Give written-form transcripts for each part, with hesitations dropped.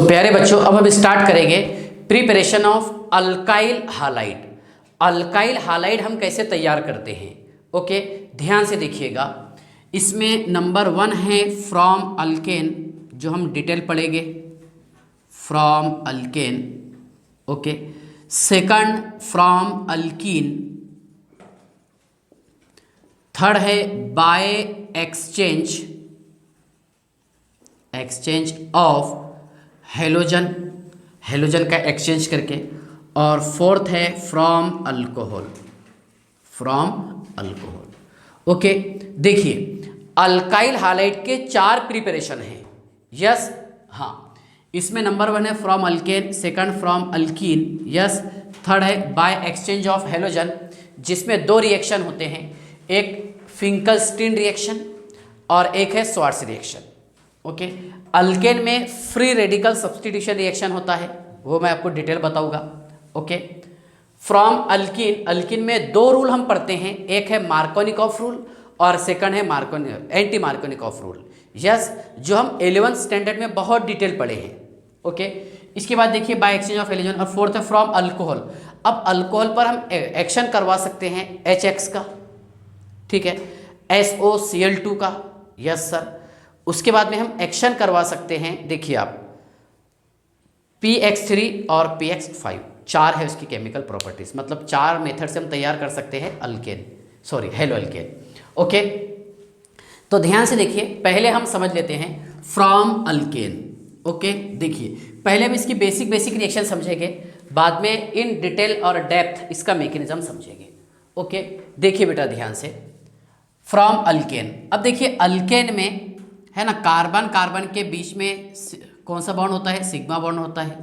प्यारे बच्चों, अब हम स्टार्ट करेंगे preparation of alkyl halide. Alkyl halide हम कैसे तैयार करते हैं। ओके, ध्यान से देखिएगा। इसमें नंबर 1 है फ्रॉम अल्केन, जो हम डिटेल पढ़ेंगे, from alkane. Okay, second from alkene, third है by exchange of halogen, halogen का एक्सचेंज करके, और फोर्थ है from alcohol, from alcohol. Okay, देखिए अल्काइल हालाइड के 4 प्रिपरेशन हैं। यस, हाँ, इसमें नंबर 1 है from alkane, second from alkyne, yes, third है बाय एक्सचेंज ऑफ हेलोजन, जिसमें 2 रिएक्शन होते हैं, एक फिंकलस्टीन रिएक्शन और एक है स्वार्ट्ज रिएक्शन। ओके, अल्केन में फ्री रेडिकल सब्स्टिट्यूशन रिएक्शन होता है, वो मैं आपको डिटेल बताऊंगा। ओके, फ्रॉम अल्कीन, अल्कीन में 2 रूल हम पढ़ते हैं, एक है मार्कोनिकॉफ रूल और सेकंड है एंटी मार्कोनिकॉफ रूल। यस, जो हम 11th स्टैंडर्ड में बहुत डिटेल पढ़े हैं। ओके, इसके बाद देखिए बाय एक्सचेंज ऑफ हेलोजन, और फोर्थ है फ्रॉम अल्कोहल। अब अल्कोहल पर हम एक्शन करवा सकते हैं HX का, ठीक है, SOCl2 का, यस सर। उसके बाद में हम एक्शन करवा सकते हैं, देखिए आप, PX3 और PX5, 4 है उसकी केमिकल प्रॉपर्टीज, मतलब 4 मेथड से हम तैयार कर सकते हैं alkane, sorry hello alkane. Okay, तो ध्यान से देखिए, पहले हम समझ लेते हैं फ्रॉम अल्केन। ओके, देखिए पहले हम इसकी बेसिक रिएक्शन समझेंगे, बाद में इन डिटेल और डेप्थ इसका मैकेनिज्म समझेंगे। ओके, देखिए बेटा ध्यान से, फ्रॉम अल्केन। अब देखिए अल्केन में है ना, कार्बन कार्बन के बीच में कौन सा बॉन्ड होता है, सिग्मा बॉन्ड होता है।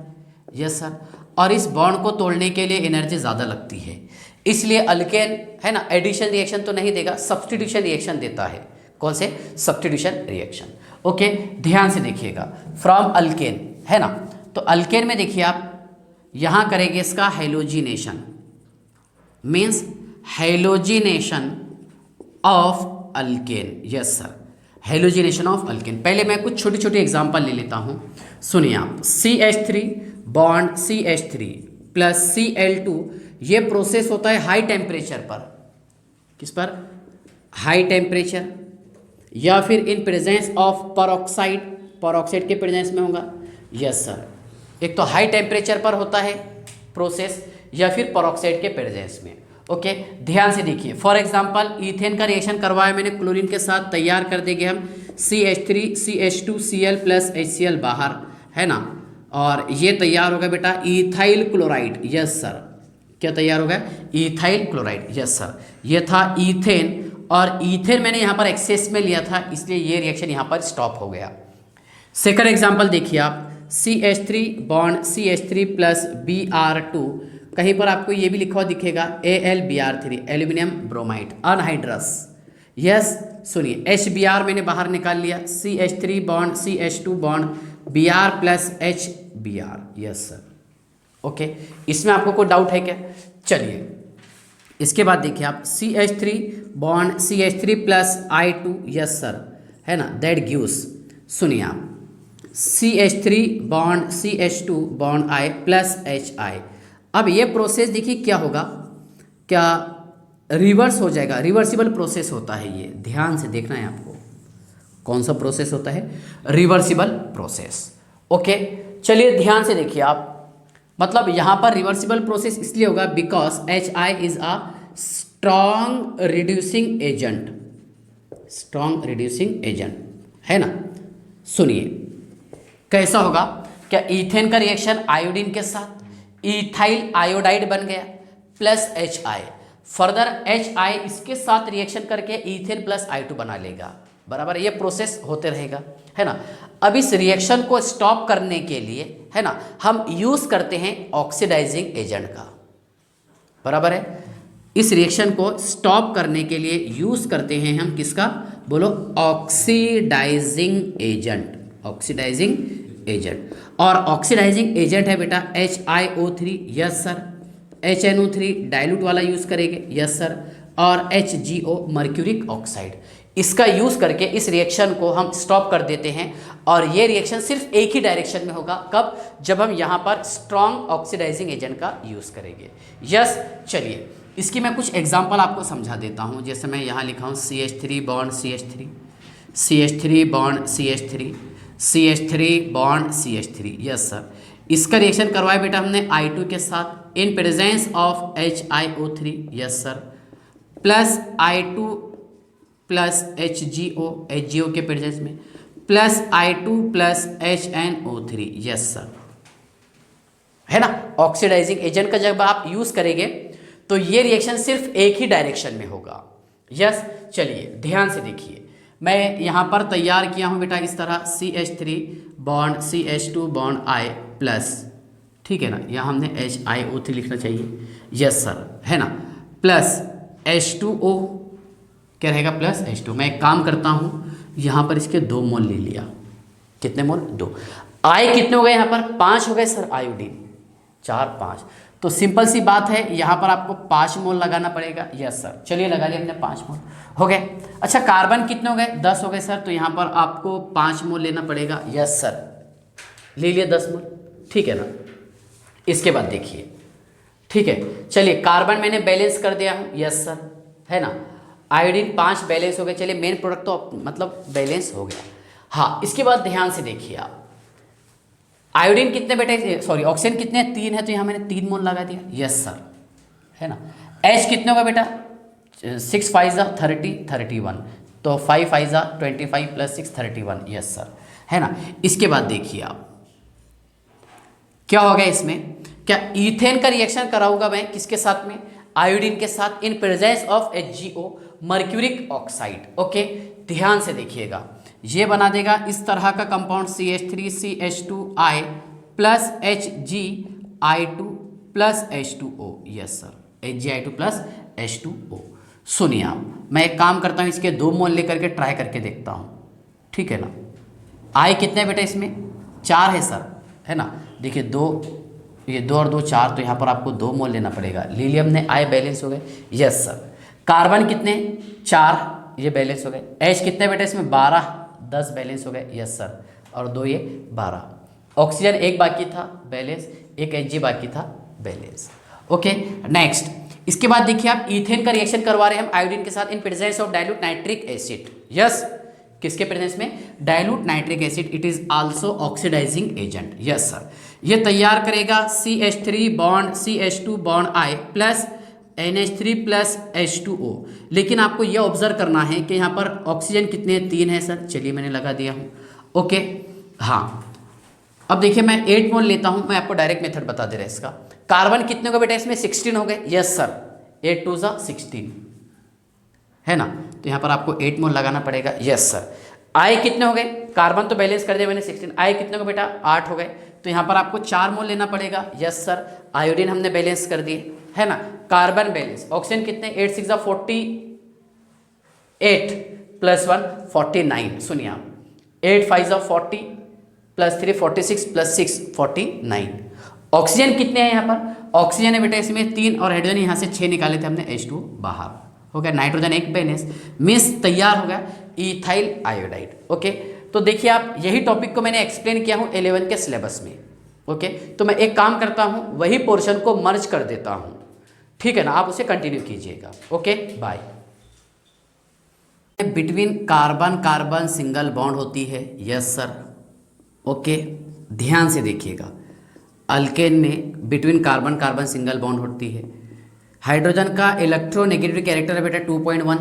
यस सर, और इस बॉन्ड को तोड़ने के लिए एनर्जी ज़्यादा लगती है, इसलिए अल्केन है ना एडिशन रिएक्शन तो नहीं देगा, सब्स्टिट्यूशन रिएक्शन देता है। कौन से? Substitution reaction. ओके, ध्यान से देखिएगा, फ्रॉम अल्केन है ना, तो अल्केन में देखिए आप यहाँ करेंगे इसका halogenation, means halogenation of alkane. Yes sir, halogenation of alkane. पहले मैं कुछ छोटे छोटे एग्जांपल ले लेता हूँ, सुनिए आप। CH3 bond CH3 plus Cl2, ये प्रोसेस होता है हाई टेम्परेचर पर। किस पर? हाई टेम्परेचर, या फिर इन प्रेजेंस ऑफ परऑक्साइड, परऑक्साइड के प्रेजेंस में होगा। यस सर, एक तो हाई टेम्परेचर पर होता है प्रोसेस, या फिर परऑक्साइड के प्रेजेंस में। ओके, ध्यान से देखिए, फॉर एग्जांपल इथेन का रिएक्शन करवाया मैंने क्लोरीन के साथ, तैयार कर देंगे हम CH3 CH2 Cl plus HCl बाहर, है ना, और ये तैयार होगा बेटा इथाइल क्लोराइड। यस सर, क्या तैयार होगा? Ethyl chloride. यस सर, ये था इथेन, और इथेन मैंने यहाँ पर एक्सेस में लिया था, इसलिए ये रिएक्शन यहाँ पर स्टॉप हो गया। सेकंड एग्जाम्पल देखिए आप, CH3 bond CH3 plus Br2, कहीं पर आपको ये भी लिखा हुआ दिखेगा AlBr3, aluminium bromide anhydrous. Yes, सुनिए HBr मैंने बाहर निकाल लिया, CH3 bond CH2 bond Br plus HBr। Yes sir, okay, इसमें आपको कोई डाउट है क्या? चलिए, इसके बाद देखिए आप CH3 bond CH3 plus I2, yes sir, है ना, दैट गिव्स, सुनिए आप, CH3 bond CH2 bond I plus HI। अब ये प्रोसेस देखिए क्या होगा, क्या रिवर्स हो जाएगा, रिवर्सिबल प्रोसेस होता है ये, ध्यान से देखना है आपको। कौन सा प्रोसेस होता है? Reversible process. ओके, चलिए ध्यान से देखिए आप, मतलब यहाँ पर रिवर्सिबल प्रोसेस इसलिए होगा because HI is a strong reducing agent, strong reducing agent, है ना। सुनिए कैसा होगा, क्या इथेन का रिएक्शन आयोडीन के साथ इथाइल आयोडाइड बन गया प्लस HI, फर्दर HI इसके साथ रिएक्शन करके इथेन प्लस I2 बना लेगा, बराबर, ये प्रोसेस होते रहेगा, है ना। अब इस रिएक्शन को स्टॉप करने के लिए, है ना, हम यूज करते हैं ऑक्सीडाइजिंग एजेंट का, बराबर है। इस रिएक्शन को स्टॉप करने के लिए यूज करते हैं हम किसका? बोलो, ऑक्सीडाइजिंग एजेंट, ऑक्सीडाइजिंग एजेंट। और ऑक्सीडाइजिंग एजेंट है बेटा HiO3, yes sir, HNO3 dilute वाला यूज करेंगे, यस सर, और HGO मर्क्यूरिक ऑक्साइड। इसका यूज़ करके इस रिएक्शन को हम स्टॉप कर देते हैं और ये रिएक्शन सिर्फ एक ही डायरेक्शन में होगा, कब? जब हम यहाँ पर स्ट्रॉन्ग ऑक्सीडाइजिंग एजेंट का यूज़ करेंगे। यस, चलिए इसकी मैं कुछ एग्जांपल आपको समझा देता हूँ। जैसे मैं यहाँ लिखा हूँ CH3 bond CH3, CH3 bond CH3, CH3 bond CH3। Yes sir, इसका रिएक्शन करवाया बेटा हमने I2 के साथ in presence of HiO3। Yes sir, plus I2 plus HgO के प्रेजेंस में, plus I2 plus HNO3। Yes sir, है ना। ऑक्सीडाइजिंग एजेंट का जब आप यूज़ करेंगे तो ये रिएक्शन सिर्फ एक ही डायरेक्शन में होगा। यस, चलिए ध्यान से देखिए, मैं यहाँ पर तैयार किया हूँ बेटा इस तरह CH3 bond CH2 bond I plus, ठीक है ना, यहाँ हमने HiO3 लिखना चाहिए। यस सर, है ना, प्लस H2O क्या रहेगा, प्लस H2। मैं एक काम करता हूँ, यहाँ पर इसके 2 मोल ले लिया। कितने मोल? 2। I कितने हो गए यहाँ पर? 5 हो गए सर, आयोडीन 4 5। तो सिंपल सी बात है, यहाँ पर आपको 5 मोल लगाना पड़ेगा। यस सर, चलिए लगा लिया हमने, 5 मोल हो गए। अच्छा, कार्बन कितने हो गए? 10 हो गए सर, तो यहाँ पर आपको 5 मोल लेना पड़ेगा। यस सर, ले लिए 10 मोल, ठीक है ना। इसके बाद देखिए, ठीक है, चलिए कार्बन मैंने बैलेंस कर दिया हूँ। यस सर, है ना। आयोडीन 5 बैलेंस हो गए। चलिए मेन प्रोडक्ट तो मतलब बैलेंस हो गया। हाँ, इसके बाद ध्यान से देखिए आप, आयोडीन कितने बेटे, सॉरी ऑक्सीजन कितने? 3 है, तो यहाँ मैंने 3 मोल लगा दिया। यस सर, है ना। H कितने होगा बेटा? 6 5 30 31, तो 5 5 25 प्लस 6 31। यस सर, है ना। इसके बाद देखिए आप, क्या होगा इसमें, क्या ईथेन का रिएक्शन कराऊंगा मैं किसके साथ में? आयोडीन के साथ in presence of HgO mercuric oxide. Okay, ध्यान से देखिएगा, ये बना देगा इस तरह का compound CH3CH2I plus HgI2 plus H2O। Yes sir, HgI2 plus H2O। सुनिए आप, मैं एक काम करता हूँ, इसके 2 मोल लेकर के ट्राई करके देखता हूँ, ठीक है ना। I कितने बेटा इसमें? 4 है सर, है ना। देखिए 2, ये 2 और 2 4, तो यहाँ पर आपको 2 मोल लेना पड़ेगा। ले लिया हमने, I बैलेंस हो गए। यस सर, कार्बन कितने? 4, ये बैलेंस हो गए। H कितने बेटा इसमें? 12, 10 बैलेंस हो गए। यस सर, और 2 ये 12। ऑक्सीजन 1 बाकी था बैलेंस, 1 Hg बाकी था बैलेंस। ओके, नेक्स्ट, इसके बाद देखिए आप, ईथेन का रिएक्शन करवा रहे हैं हम आयोडीन के साथ in presence of dilute nitric acid. Yes, किसके प्रेजेंस में? Dilute nitric acid. It is also oxidising agent. Yes sir, ये तैयार करेगा CH3 bond CH2 bond I plus NH3 plus H2O। लेकिन आपको यह ऑब्जर्व करना है कि यहाँ पर ऑक्सीजन कितने? 3 है सर। चलिए मैंने लगा दिया हूँ। ओके, हाँ, अब देखिए मैं 8 मोल लेता हूँ, मैं आपको डायरेक्ट मेथड बता दे रहा है इसका। कार्बन कितने हो गए बेटा इसमें? 16 हो गए। यस सर, 8 2 16, है ना, तो यहाँ पर आपको 8 मोल लगाना पड़ेगा। यस सर, I कितने हो गए? कार्बन तो बैलेंस कर दिया मैंने 16, I कितने हो गए बेटा? 8 हो गए, तो यहाँ पर आपको 4 मोल लेना पड़ेगा। यस सर, आयोडीन हमने बैलेंस कर दिए, है ना। कार्बन बैलेंस, ऑक्सीजन कितने? 8 6 48 प्लस 1 49। सुनिए आप, 8 5 40 प्लस 3 46 प्लस 6 49। ऑक्सीजन कितने हैं यहाँ पर? ऑक्सीजन है बेटा इसमें 3, और हाइड्रोजन यहाँ से 6 निकाले थे हमने, H2 बाहर हो गया। नाइट्रोजन 1 बैलेंस, मीन्स तैयार हो गया इथाइल आयोडाइड। ओके, तो देखिए आप, यही टॉपिक को मैंने एक्सप्लेन किया हूँ 11 के सिलेबस में। ओके, तो मैं एक काम करता हूँ, वही पोर्शन को मर्ज कर देता हूँ, ठीक है ना, आप उसे कंटिन्यू कीजिएगा। Okay, bye. Between carbon carbon single bond होती है। यस सर, ओके, ध्यान से देखिएगा, अल्केन में between carbon carbon single bond होती है। हाइड्रोजन का इलेक्ट्रोनेगेटिविटी कैरेक्टर है बेटा 2.1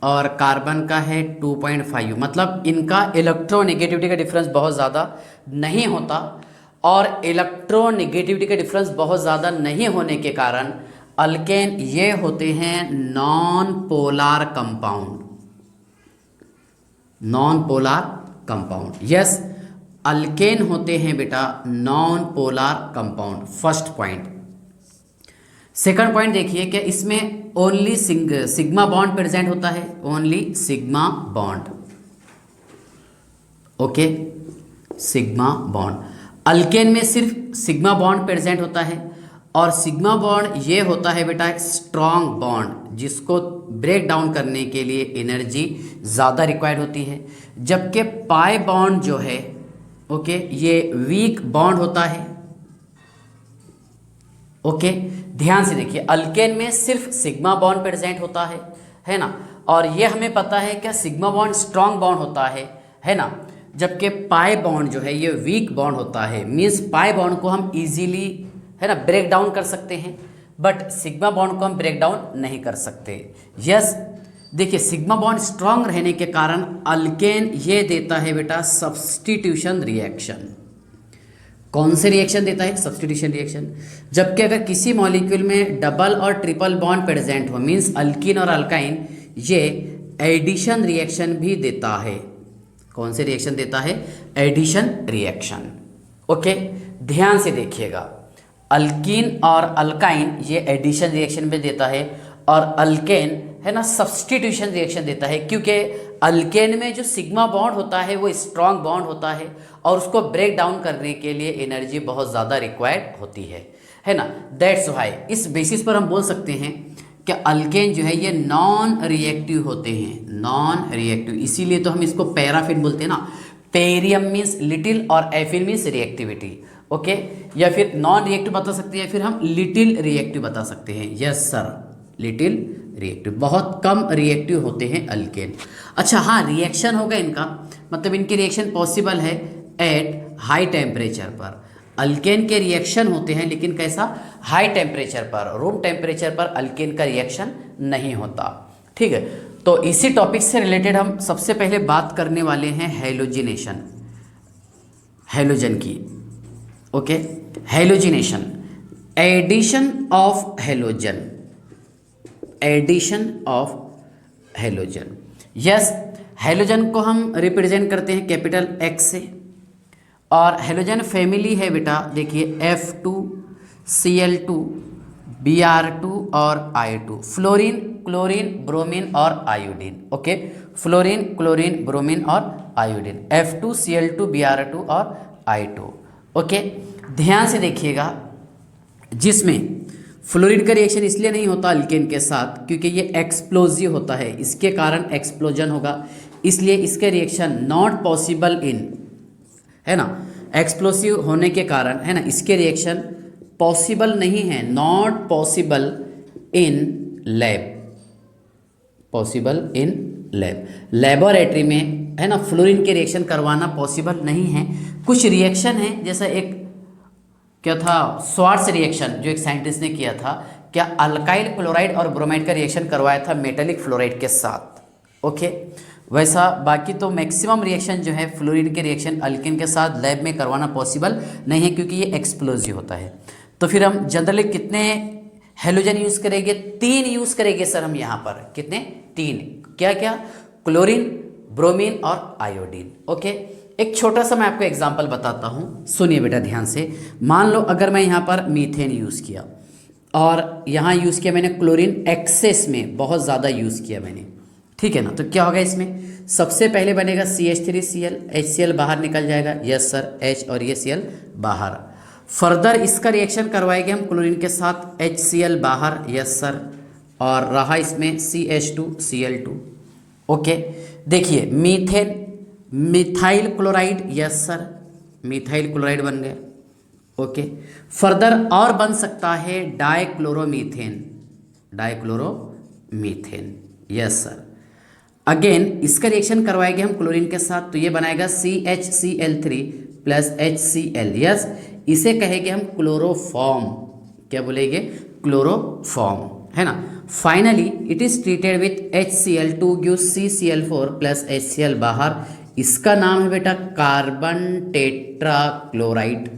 और कार्बन का है 2.5, मतलब इनका इलेक्ट्रोनेगेटिविटी का डिफरेंस बहुत ज़्यादा नहीं होता, और इलेक्ट्रोनेगेटिविटी का डिफरेंस बहुत ज़्यादा नहीं होने के कारण अल्केन ये होते हैं non polar compound. Non polar compound, yes, alkane होते हैं बेटा non polar compound, first point. Second point देखिए कि इसमें ओनली सिग्मा बॉन्ड प्रेजेंट होता है, only sigma bond. Okay, sigma bond, alkane में सिर्फ सिग्मा बॉन्ड प्रेजेंट होता है, और सिग्मा बॉन्ड ये होता है बेटा स्ट्रॉन्ग बॉन्ड, जिसको ब्रेक डाउन करने के लिए एनर्जी ज़्यादा रिक्वायर्ड होती है, जबकि पाई बॉन्ड जो है ओके, ये वीक बॉन्ड होता है। ओके, ध्यान से देखिए, अल्केन में सिर्फ सिग्मा बॉन्ड प्रेजेंट होता है ना। और ये हमें पता है क्या, सिग्मा बॉन्ड स्ट्रॉन्ग बॉन्ड होता है ना। जबकि पाई बॉन्ड जो है ये वीक बॉन्ड होता है। मीन्स पाई बॉन्ड को हम इजीली है ना ब्रेक डाउन कर सकते हैं, बट सिग्मा बॉन्ड को हम ब्रेक डाउन नहीं कर सकते। यस, देखिए सिग्मा बॉन्ड स्ट्रॉन्ग रहने के कारण अल्केन ये देता है बेटा सब्स्टिट्यूशन रिएक्शन। कौन से रिएक्शन देता है, सब्स्टिट्यूशन रिएक्शन। जबकि अगर किसी मॉलिक्यूल में डबल और ट्रिपल बॉन्ड प्रेजेंट हो, मीन्स अल्कीन और अल्काइन, ये एडिशन रिएक्शन भी देता है। कौन से रिएक्शन देता है, एडिशन रिएक्शन। ओके, ध्यान से देखिएगा, अल्कीन और अल्काइन ये एडिशन रिएक्शन भी देता है, और अल्केन है ना सब्स्टिट्यूशन रिएक्शन देता है, क्योंकि अल्केन में जो सिग्मा बॉन्ड होता है वो स्ट्रॉन्ग बॉन्ड होता है, और उसको ब्रेक डाउन करने के लिए एनर्जी बहुत ज़्यादा रिक्वायर्ड होती है ना। दैट्स व्हाई इस बेसिस पर हम बोल सकते हैं कि अल्केन जो है ये नॉन रिएक्टिव होते हैं, नॉन रिएक्टिव। इसीलिए तो हम इसको पैराफिन बोलते हैं ना। पेरियम मीन्स लिटिल और एफिन मीन्स रिएक्टिविटी। ओके, या फिर नॉन रिएक्टिव बता सकते हैं, फिर हम लिटिल रिएक्टिव बता सकते हैं। यस सर, लिटिल रिएक्टिव, बहुत कम रिएक्टिव होते हैं अल्केन। अच्छा हाँ, रिएक्शन होगा इनका, मतलब इनकी रिएक्शन पॉसिबल है एट हाई टेम्परेचर पर। अल्केन के रिएक्शन होते हैं, लेकिन कैसा, हाई टेम्परेचर पर। रूम टेम्परेचर पर अल्केन का रिएक्शन नहीं होता। ठीक है, तो इसी टॉपिक से रिलेटेड हम सबसे पहले बात करने वाले हैं हैलोजिनेशन, हैलोजन की। Okay, halogenation, addition of halogen, addition of halogen. Yes, halogen को हम रिप्रेजेंट करते हैं कैपिटल एक्स से, और हैलोजन फैमिली है बेटा, देखिए F2, Cl2, Br2 और I2, फ्लोरीन, क्लोरीन, ब्रोमीन और iodine. Okay, fluorine, chlorine, bromine और आयोडीन, F2, Cl2, Br2 और I2। ओके, ध्यान से देखिएगा, जिसमें फ्लोरीन का रिएक्शन इसलिए नहीं होता अल्केन के साथ क्योंकि ये एक्सप्लोजिव होता है, इसके कारण एक्सप्लोजन होगा, इसलिए इसके रिएक्शन नॉट पॉसिबल इन, है ना, एक्सप्लोसिव होने के कारण, है ना, इसके रिएक्शन पॉसिबल नहीं है, not possible in lab, possible in lab, laboratory में, है ना, फ्लोरीन के रिएक्शन करवाना पॉसिबल नहीं है। कुछ रिएक्शन है, जैसा एक क्या था, स्वार्ट्स रिएक्शन, जो एक साइंटिस्ट ने किया था, क्या अल्काइल क्लोराइड और ब्रोमाइड का रिएक्शन करवाया था मेटेलिक फ्लोराइड के साथ। ओके, वैसा बाकी तो मैक्सिमम रिएक्शन जो है फ्लोरीन के रिएक्शन अल्केन के साथ लैब में करवाना पॉसिबल नहीं है, क्योंकि ये एक्सप्लोजिव होता है। तो फिर हम जनरली कितने हैलोजन यूज़ करेंगे, 3 यूज़ करेंगे सर हम यहाँ पर। कितने, 3। क्या क्या, क्लोरीन, ब्रोमीन और आयोडीन। ओके, एक छोटा सा मैं आपको एग्जांपल बताता हूँ, सुनिए बेटा ध्यान से। मान लो अगर मैं यहाँ पर मीथेन यूज़ किया, और यहाँ यूज़ किया मैंने क्लोरीन, एक्सेस में बहुत ज़्यादा यूज़ किया मैंने, ठीक है ना। तो क्या होगा इसमें, सबसे पहले बनेगा CH3Cl, HCl बाहर निकल जाएगा। यस सर, H और ये Cl बाहर। फर्दर इसका रिएक्शन करवाएंगे हम क्लोरीन के साथ, HCl बाहर। यस सर, और रहा इसमें CH2Cl2। ओके, देखिए methane, methyl chloride. Yes sir, methyl chloride बन गया। ओके, फर्दर और बन सकता है dichloromethane, dichloromethane. Yes sir, again इसका रिएक्शन करवाएंगे हम क्लोरीन के साथ, तो ये बनाएगा CHCl3 प्लस HCl। यस, इसे कहेंगे हम क्लोरोफॉर्म। क्या बोलेंगे, क्लोरोफॉर्म, है ना। Finally it is treated with HCl2 give CCl4 plus HCl बाहर। इसका नाम है बेटा कार्बन टेट्रा क्लोराइड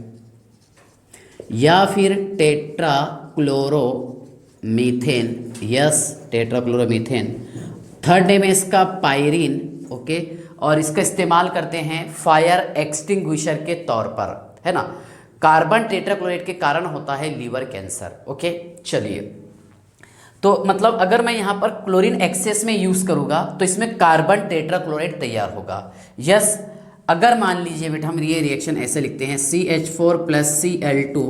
या फिर tetra chloromethane. Yes, tetra chloromethane. Third name है इसका पायरीन। ओके, और इसका इस्तेमाल करते हैं फायर एक्सटिंग्विशर के तौर पर, है ना। कार्बन टेट्राक्लोराइड के कारण होता है लीवर कैंसर। ओके, चलिए, तो मतलब अगर मैं यहाँ पर क्लोरीन एक्सेस में यूज़ करूँगा तो इसमें कार्बन टेट्राक्लोराइड तैयार होगा। यस, अगर मान लीजिए बेटा हम ये रिएक्शन ऐसे लिखते हैं CH4 प्लस Cl2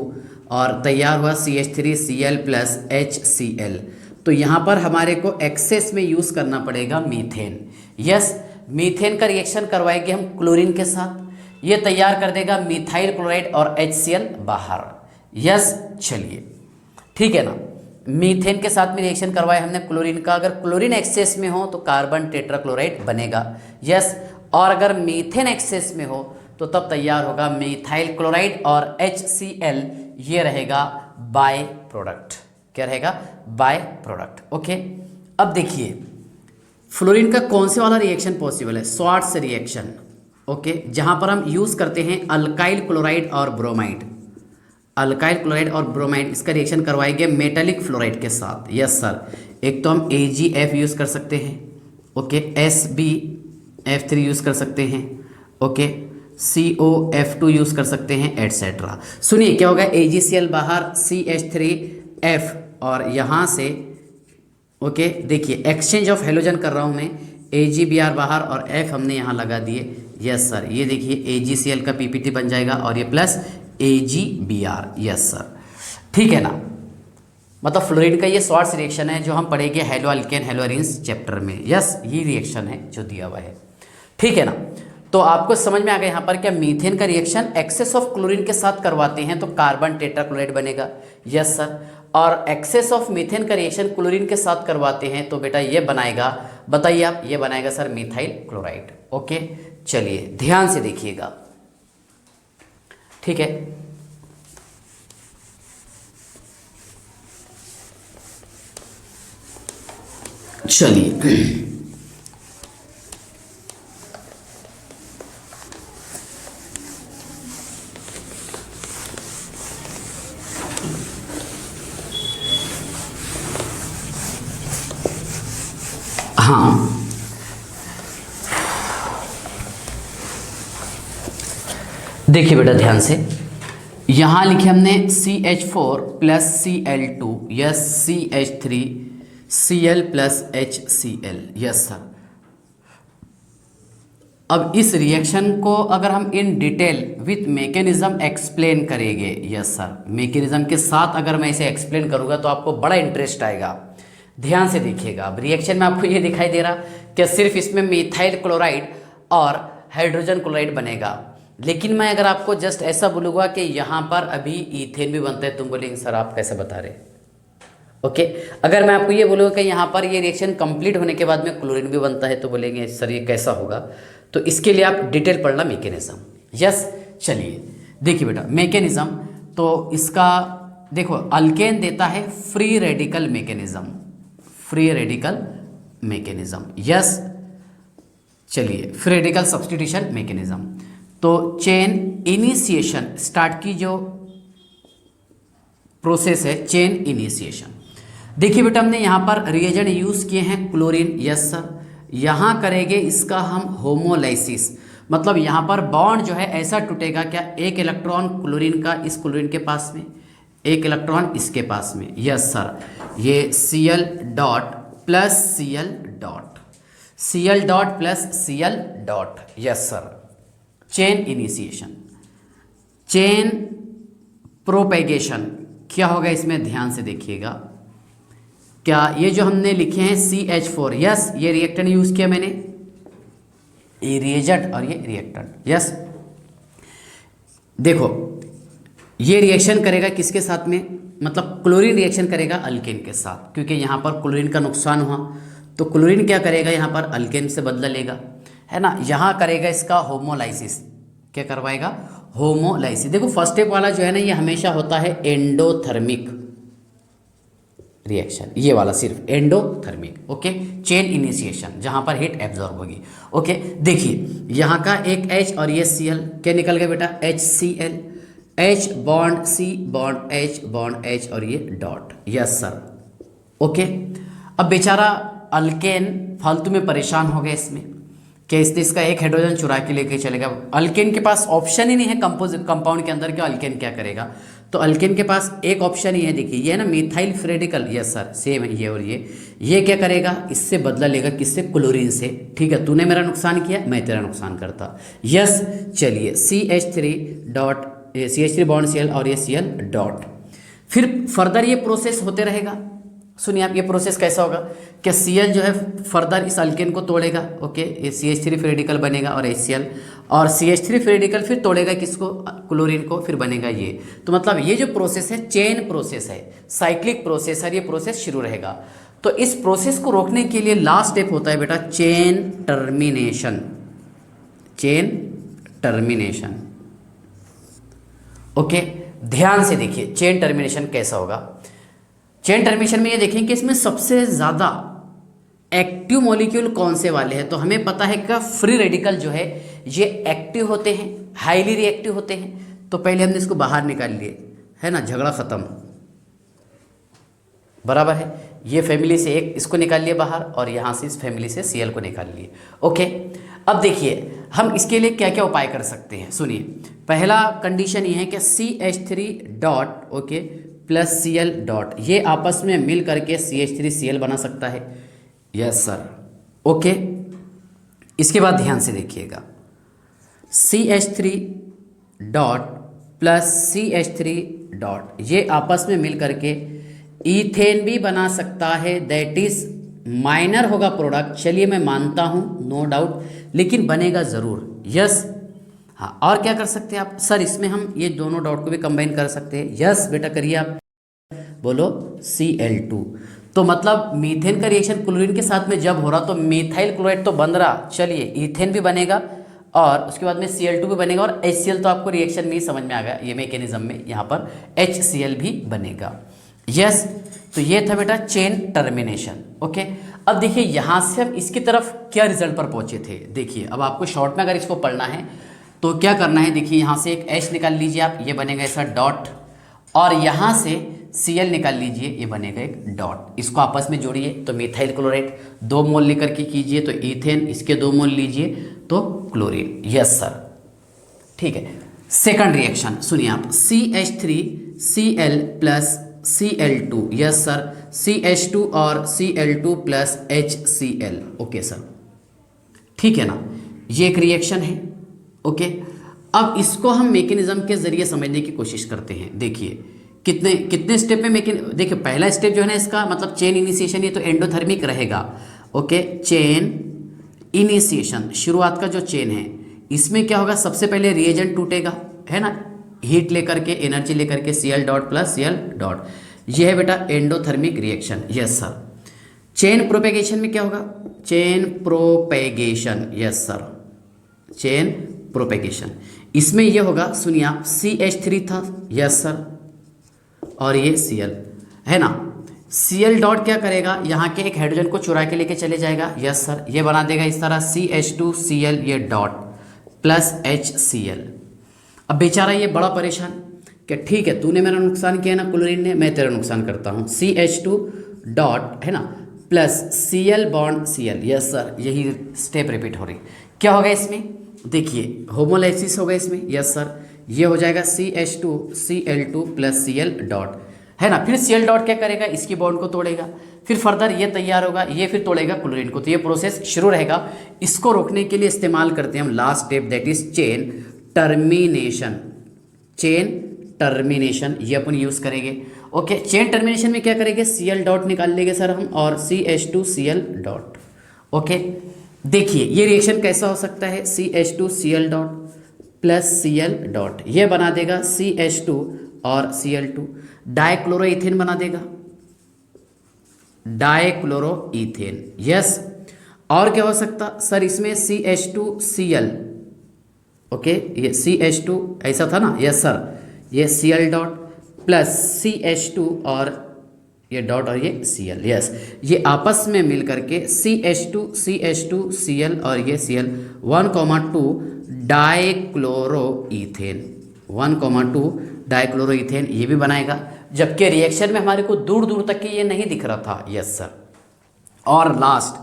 और तैयार हुआ CH3Cl प्लस HCl, तो यहाँ पर हमारे को एक्सेस में यूज़ करना पड़ेगा मीथेन। यस, मीथेन का रिएक्शन करवाएंगे हम क्लोरीन के साथ, ये तैयार कर देगा मिथाइल क्लोराइड और HCl बाहर। यस, चलिए ठीक है ना। मीथेन के साथ में रिएक्शन करवाया हमने क्लोरीन का, अगर क्लोरीन एक्सेस में हो तो कार्बन टेट्राक्लोराइड बनेगा। यस, और अगर मीथेन एक्सेस में हो तो तब तैयार होगा मिथाइल क्लोराइड और HCl, ये रहेगा बाय प्रोडक्ट। क्या रहेगा? By product. ओके, अब देखिए फ्लोरीन का कौन से वाला रिएक्शन पॉसिबल है? Swarts reaction. ओके, जहां पर हम यूज करते हैं अल्काइल क्लोराइड और ब्रोमाइड। अल्काइल क्लोराइड और ब्रोमाइड, इसका रिएक्शन करवाएंगे मेटालिक फ्लोराइड के साथ। यस सर, एक तो हम AgF यूज कर सकते हैं, ओके, SbF3 यूज कर सकते हैं, ओके, COF2 यूज कर सकते हैं, एटसेट्रा। सुनिए क्या होगा, AgCl बाहर, CH3F, और यहाँ से ओके देखिए एक्सचेंज ऑफ हेलोजन कर रहा हूँ मैं, AgBr बाहर और F हमने यहाँ लगा दिए। यस सर, ये देखिए AgCl का PPT बन जाएगा और ये प्लस AgBr। यस सर, ठीक है ना। मतलब फ्लोरीन का ये स्वार्ट्स रिएक्शन है जो हम पढ़ेंगे hello alkane hello arenes chapter में। यस, ये रिएक्शन है जो दिया हुआ है, ठीक है ना। तो आपको समझ में आ गया यहाँ पर क्या मीथेन का रिएक्शन एक्सेस ऑफ क्लोरीन के साथ करवाते हैं तो कार्बन टेट्राक्लोराइड बनेगा। यस सर, और एक्सेस ऑफ मीथेन का रिएक्शन क्लोरीन के साथ करवाते हैं तो बेटा ये बनाएगा, बताइए आप, ये बनाएगा सर मिथाइल क्लोराइड। ओके, चलिए ध्यान से देखिएगा, ठीक है। चलिए हाँ, देखिए बेटा ध्यान से, यहाँ लिखे हमने CH4 plus Cl2, yes, CH3 Cl plus HCl। Yes sir, अब इस रिएक्शन को अगर हम in detail with mechanism explain करेंगे, यस सर, मैकेनिज्म के साथ अगर मैं इसे एक्सप्लेन करूँगा तो आपको बड़ा इंटरेस्ट आएगा। ध्यान से देखिएगा, अब रिएक्शन में आपको ये दिखाई दे रहा कि सिर्फ इसमें मिथाइल क्लोराइड और हाइड्रोजन क्लोराइड बनेगा, लेकिन मैं अगर आपको जस्ट ऐसा बोलूँगा कि यहाँ पर अभी ईथेन भी बनता है, तुम बोलेंगे सर आप कैसे बता रहे? ओके, अगर मैं आपको ये बोलूँगा कि यहाँ पर ये रिएक्शन कंप्लीट होने के बाद में क्लोरीन भी बनता है तो बोलेंगे सर ये कैसा होगा? तो इसके लिए आप डिटेल पढ़ना मैकेनिज्म। यस, चलिए देखिए बेटा मैकेनिज्म, तो इसका देखो अल्केन देता है free radical mechanism, free radical mechanism. Yes, चलिए फ्री रेडिकल सब्स्टिट्यूशन मैकेनिज्म, तो चेन इनिशिएशन स्टार्ट की जो प्रोसेस है चेन इनिशिएशन। देखिए बेटा हमने यहाँ पर रिएजेंट यूज़ किए हैं क्लोरीन। यस सर, यहाँ करेंगे इसका हम होमोलाइसिस, मतलब यहाँ पर बॉन्ड जो है ऐसा टूटेगा क्या, एक इलेक्ट्रॉन क्लोरीन का इस क्लोरीन के पास में, एक इलेक्ट्रॉन इसके पास में। यस सर, ये Cl dot plus Cl dot, Cl dot plus Cl dot. Yes sir, chain initiation, chain propagation क्या होगा इसमें, ध्यान से देखिएगा। क्या ये जो हमने लिखे हैं CH4, यस, ये रिएक्टेंट यूज किया मैंने, ये रिएजेंट और ये रिएक्टेंट। यस, देखो ये रिएक्शन करेगा किसके साथ में, मतलब क्लोरीन रिएक्शन करेगा अल्केन के साथ, क्योंकि यहाँ पर क्लोरीन का नुकसान हुआ तो क्लोरीन क्या करेगा यहाँ पर अल्केन से बदला लेगा, है ना। यहाँ करेगा इसका होमोलाइसिस, क्या करवाएगा, होमोलाइसिस। देखो फर्स्ट स्टेप वाला जो है ना ये हमेशा होता है एंडोथर्मिक रिएक्शन, ये वाला सिर्फ एंडोथर्मिक। ओके, चेन इनिशिएशन जहाँ पर हीट एब्जॉर्ब होगी। ओके, देखिए यहाँ का एक H और ये Cl, क्या निकल गया बेटा, HCl, H bond C bond H bond H और ये डॉट। Yes sir, okay. अब बेचारा अल्केन फालतू में परेशान हो गया इसमें, क्या इसने इसका एक हाइड्रोजन चुरा के लेके चलेगा। अल्केन के पास ऑप्शन ही नहीं है कंपाउंड के अंदर कि अल्केन क्या करेगा, तो अल्केन के पास एक ऑप्शन ही है, देखिए ये है ना मिथाइल फ्रेडिकल। यस सर, सेम है ये, और ये क्या करेगा, इससे बदला लेगा, किससे, क्लोरीन से। ठीक है, तूने मेरा नुकसान किया मैं तेरा नुकसान करता। यस, चलिए CH3 dot, CH3 bond Cl और ये Cl डॉट, फिर फर्दर ये प्रोसेस होते रहेगा। सुनिए आप, ये प्रोसेस कैसा होगा कि Cl जो है फर्दर इस अल्केन को तोड़ेगा, ओके, ये CH3 फ्री रेडिकल बनेगा और HCl, और CH3 फ्री रेडिकल फिर तोड़ेगा किसको, क्लोरीन को, फिर बनेगा ये। तो मतलब ये जो प्रोसेस है चेन प्रोसेस है, साइक्लिक प्रोसेस है, ये प्रोसेस शुरू रहेगा। तो इस प्रोसेस को रोकने के लिए लास्ट स्टेप होता है बेटा chain termination, chain termination. Okay, ध्यान से देखिए चेन टर्मिनेशन कैसा होगा। चेन टर्मिनेशन में ये देखें कि इसमें सबसे ज़्यादा एक्टिव मॉलिक्यूल कौन से वाले हैं। तो हमें पता है कि फ्री रेडिकल जो है ये एक्टिव होते हैं, हाईली रिएक्टिव होते हैं। तो पहले हमने इसको बाहर निकाल लिए, है ना, झगड़ा ख़त्म, बराबर है। ये फैमिली से एक इसको निकाल लिए बाहर और यहाँ से इस फैमिली से Cl को निकाल लिए। ओके, अब देखिए हम इसके लिए क्या क्या उपाय कर सकते हैं। सुनिए, पहला कंडीशन ये है कि CH3 dot okay plus Cl dot ये आपस में मिल करके CH3Cl बना सकता है। Yes sir, okay. इसके बाद ध्यान से देखिएगा, CH3 dot plus CH3 dot ये आपस में मिल करके ईथेन भी बना सकता है, दैट इज माइनर होगा प्रोडक्ट, चलिए मैं मानता हूँ, नो डाउट, लेकिन बनेगा ज़रूर। यस, हाँ, और क्या कर सकते हैं आप सर, इसमें हम ये दोनों डॉट को भी कंबाइन कर सकते हैं। यस बेटा करिए आप, बोलो Cl2। तो मतलब मीथेन का रिएक्शन क्लोरीन के साथ में जब हो रहा तो मिथाइल क्लोराइड तो बन रहा, चलिए ईथेन भी बनेगा और उसके बाद में Cl2 भी बनेगा और HCl तो आपको रिएक्शन में ही समझ में आ गया, ये मैकेनिज्म में यहाँ पर HCl भी बनेगा। यस, तो ये था बेटा चेन टर्मिनेशन। ओके, अब देखिए यहाँ से हम इसकी तरफ क्या रिजल्ट पर पहुँचे थे। देखिए अब आपको शॉर्ट में अगर इसको पढ़ना है तो क्या करना है, देखिए यहाँ से एक H निकाल लीजिए आप, ये बनेगा ऐसा डॉट, और यहाँ से Cl निकाल लीजिए, ये बनेगा एक डॉट। इसको आपस में जोड़िए तो मिथाइल क्लोराइड 2 मोल लेकर के कीजिए तो ईथेन, इसके 2 मोल लीजिए तो क्लोरीन। यस सर, ठीक है। सेकंड रिएक्शन सुनिए आप, CH3Cl plus Cl2। Yes sir, CH2 और Cl2 plus HCl। Okay sir, ठीक है ना, ये एक रिएक्शन है। ओके, अब इसको हम मैकेनिज्म के जरिए समझने की कोशिश करते हैं। देखिए कितने कितने स्टेप में देखिए पहला स्टेप जो है ना इसका मतलब चेन इनिशिएशन, ये तो एंडोथर्मिक रहेगा। ओके, चेन इनिशिएशन, शुरुआत का जो चेन है इसमें क्या होगा, सबसे पहले रिएजेंट टूटेगा, है ना, हीट लेकर के, एनर्जी लेकर के, Cl dot plus Cl dot, ये है बेटा endothermic reaction. Yes sir. Chain propagation में क्या होगा, chain propagation, yes sir, chain propagation, इसमें ये होगा, सुनिए आप, CH3 था, यस सर, और ये Cl है ना, Cl डॉट क्या करेगा, यहाँ के एक हाइड्रोजन को चुरा के लेके चले जाएगा। यस सर, ये बना देगा इस तरह CH2Cl ये डॉट प्लस HCl। अब बेचारा ये बड़ा परेशान कि ठीक है तूने मेरा नुकसान किया ना क्लोरीन ने, मैं तेरा नुकसान करता हूँ। CH2 डॉट है ना plus Cl bond Cl। Yes sir, यही स्टेप रिपीट हो रही। क्या होगा इसमें, देखिए होमोलाइसिस होगा इसमें। यस सर, ये हो जाएगा CH2Cl2 प्लस Cl डॉट, है ना, फिर Cl डॉट क्या करेगा, इसकी बॉन्ड को तोड़ेगा, फिर फर्दर ये तैयार होगा, ये फिर तोड़ेगा क्लोरीन को, तो ये प्रोसेस शुरू रहेगा। इसको रोकने के लिए इस्तेमाल करते हैं हम last step, that is chain termination. Chain termination ये अपन यूज़ करेंगे। ओके, चेन टर्मिनेशन में क्या करेंगे, Cl डॉट निकाल लेंगे सर हम और CH2Cl डॉट। ओके, देखिए ये रिएक्शन कैसा हो सकता है, CH2Cl dot plus Cl dot, ये बना देगा CH2 और Cl2, डाइक्लोरोइथेन बना देगा, डाइक्लोरोइथेन। यस, और क्या हो सकता सर इसमें, CH2Cl, ओके, ये CH2 ऐसा था ना, यस सर, ये Cl डॉट प्लस CH2 और ये डॉट और ये Cl। यस, ये आपस में मिल करके CH2Cl और ये Cl 1,2 डाइक्लोरोइथेन, 1,2 डाइक्लोरोइथेन ये भी बनाएगा, जबकि रिएक्शन में हमारे को दूर दूर तक के ये नहीं दिख रहा था। यस सर, और last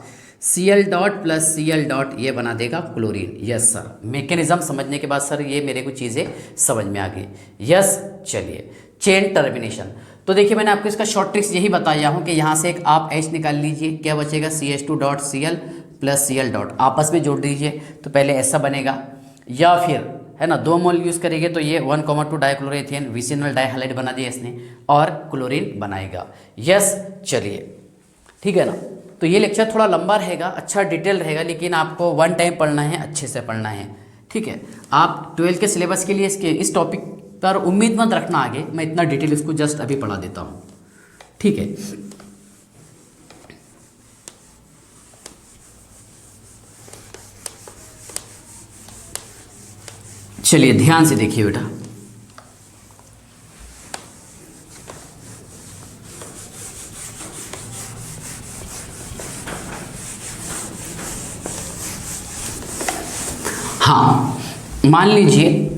Cl dot plus Cl dot ये बना देगा क्लोरीन। यस सर, मैकेनिज्म समझने के बाद सर ये मेरे को चीज़ें समझ में आ गई। यस, चलिए चेन टर्मिनेशन, तो देखिए मैंने आपको इसका शॉर्ट ट्रिक्स यही बताया हूँ कि यहाँ से एक आप H निकाल लीजिए, क्या बचेगा, CH2 dot Cl plus Cl dot, आपस में जोड़ दीजिए तो पहले ऐसा बनेगा, या फिर है ना 2 मोल यूज़ करेंगे तो ये 1,2 डाइक्लोरोइथेन विसिनल डाइहाइलाइड बना दिया इसने और क्लोरीन बनाएगा। यस, चलिए ठीक है ना, तो ये लेक्चर थोड़ा लंबा रहेगा, अच्छा डिटेल रहेगा, लेकिन आपको 1 टाइम पढ़ना है, अच्छे से पढ़ना है, ठीक है, आप 12th के सिलेबस के लिए इसके इस टॉपिक पर उम्मीद मत रखना आगे, मैं इतना डिटेल इसको जस्ट अभी पढ़ा देता हूँ। ठीक है, चलिए ध्यान से देखिए बेटा। हाँ, मान लीजिए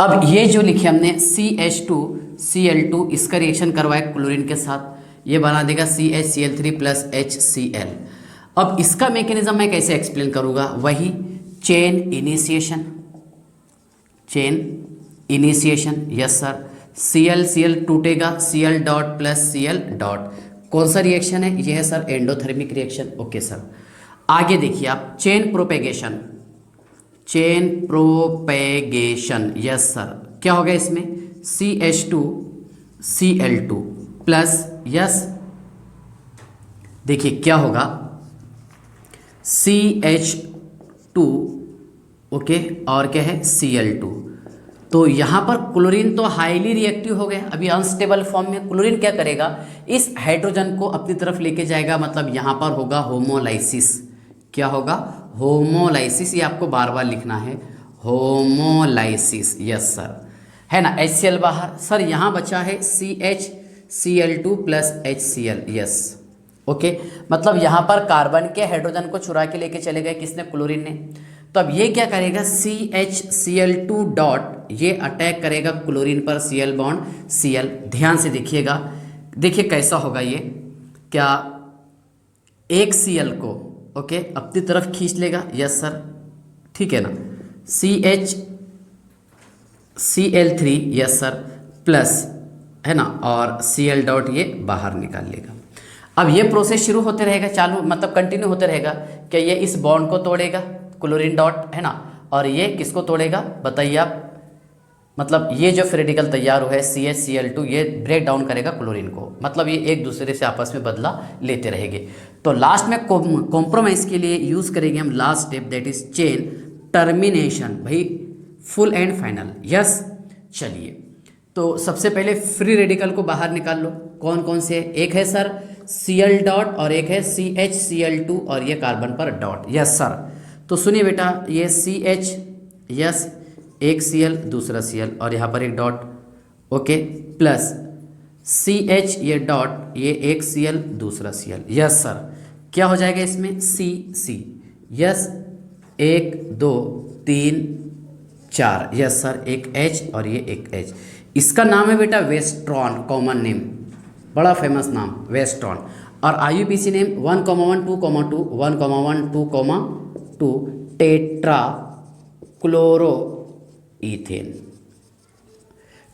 अब ये जो लिखे हमने CH2Cl2, इसका रिएक्शन करवाए क्लोरीन के साथ, ये बना देगा CHCl3 प्लस HCl। अब इसका मैकेनिज्म मैं कैसे एक्सप्लेन करूँगा, वही chain initiation, yes sir. Cl टूटेगा, Cl dot plus Cl dot, कौन सा रिएक्शन है, ये है sir endothermic reaction. Okay sir, आगे देखिए आप चेन प्रोपेगेशन, यस सर। क्या होगा इसमें, CH2Cl2 प्लस, यस देखिए क्या होगा, CH2 ओके और क्या है Cl2। तो यहाँ पर क्लोरीन तो हाईली रिएक्टिव हो गया, अभी अनस्टेबल फॉर्म में। क्लोरीन क्या करेगा, इस हाइड्रोजन को अपनी तरफ लेके जाएगा, मतलब यहाँ पर होगा होमोलाइसिस। क्या होगा, होमोलाइसिस, ये आपको बार बार लिखना है, होमोलाइसिस, यस सर, है ना। HCl बाहर, सर यहाँ बचा है CHCl2 plus HCl, yes okay. मतलब यहाँ पर कार्बन के हाइड्रोजन को चुरा के लेके चले गए, किसने, क्लोरीन ने। तो अब ये क्या करेगा, CHCl2 डॉट, ये अटैक करेगा क्लोरीन पर, Cl बॉन्ड Cl। ध्यान से देखिएगा, देखिए कैसा होगा ये, क्या एक Cl को ओके अपनी तरफ खींच लेगा, यस सर, ठीक है ना, CHCl3, यस सर, प्लस, है ना, और Cl डॉट ये बाहर निकाल लेगा। अब ये प्रोसेस शुरू होते रहेगा, चालू मतलब कंटिन्यू होते रहेगा। क्या ये इस बॉन्ड को तोड़ेगा क्लोरीन डॉट, है ना, और ये किसको तोड़ेगा बताइए आप, मतलब ये जो रेडिकल तैयार हुआ है CHCl2, ये ब्रेक डाउन करेगा क्लोरीन को, मतलब ये एक दूसरे से आपस में बदला लेते रहेंगे। तो लास्ट में कॉम्प्रोमाइज़ के लिए यूज़ करेंगे हम last step, that is chain termination, भाई फुल एंड फाइनल, यस। चलिए तो सबसे पहले फ्री रेडिकल को बाहर निकाल लो, कौन कौन से, एक है सर Cl डॉट और एक है CHCl2 और ये कार्बन पर डॉट, यस सर। तो सुनिए बेटा, ये CH, यस, एक Cl दूसरा Cl और यहाँ पर एक डॉट, ओके, प्लस CH ये डॉट, ये एक Cl दूसरा Cl, यस सर। क्या हो जाएगा इसमें, C, यस, 1 2 3 4, यस सर, एक H और ये एक H। इसका नाम है बेटा वेस्ट्रॉन, कॉमन नेम, बड़ा फेमस नाम वेस्ट्रॉन। और IUPAC name 1,1,2,2 1,1,2,2 tetra chloro ethane,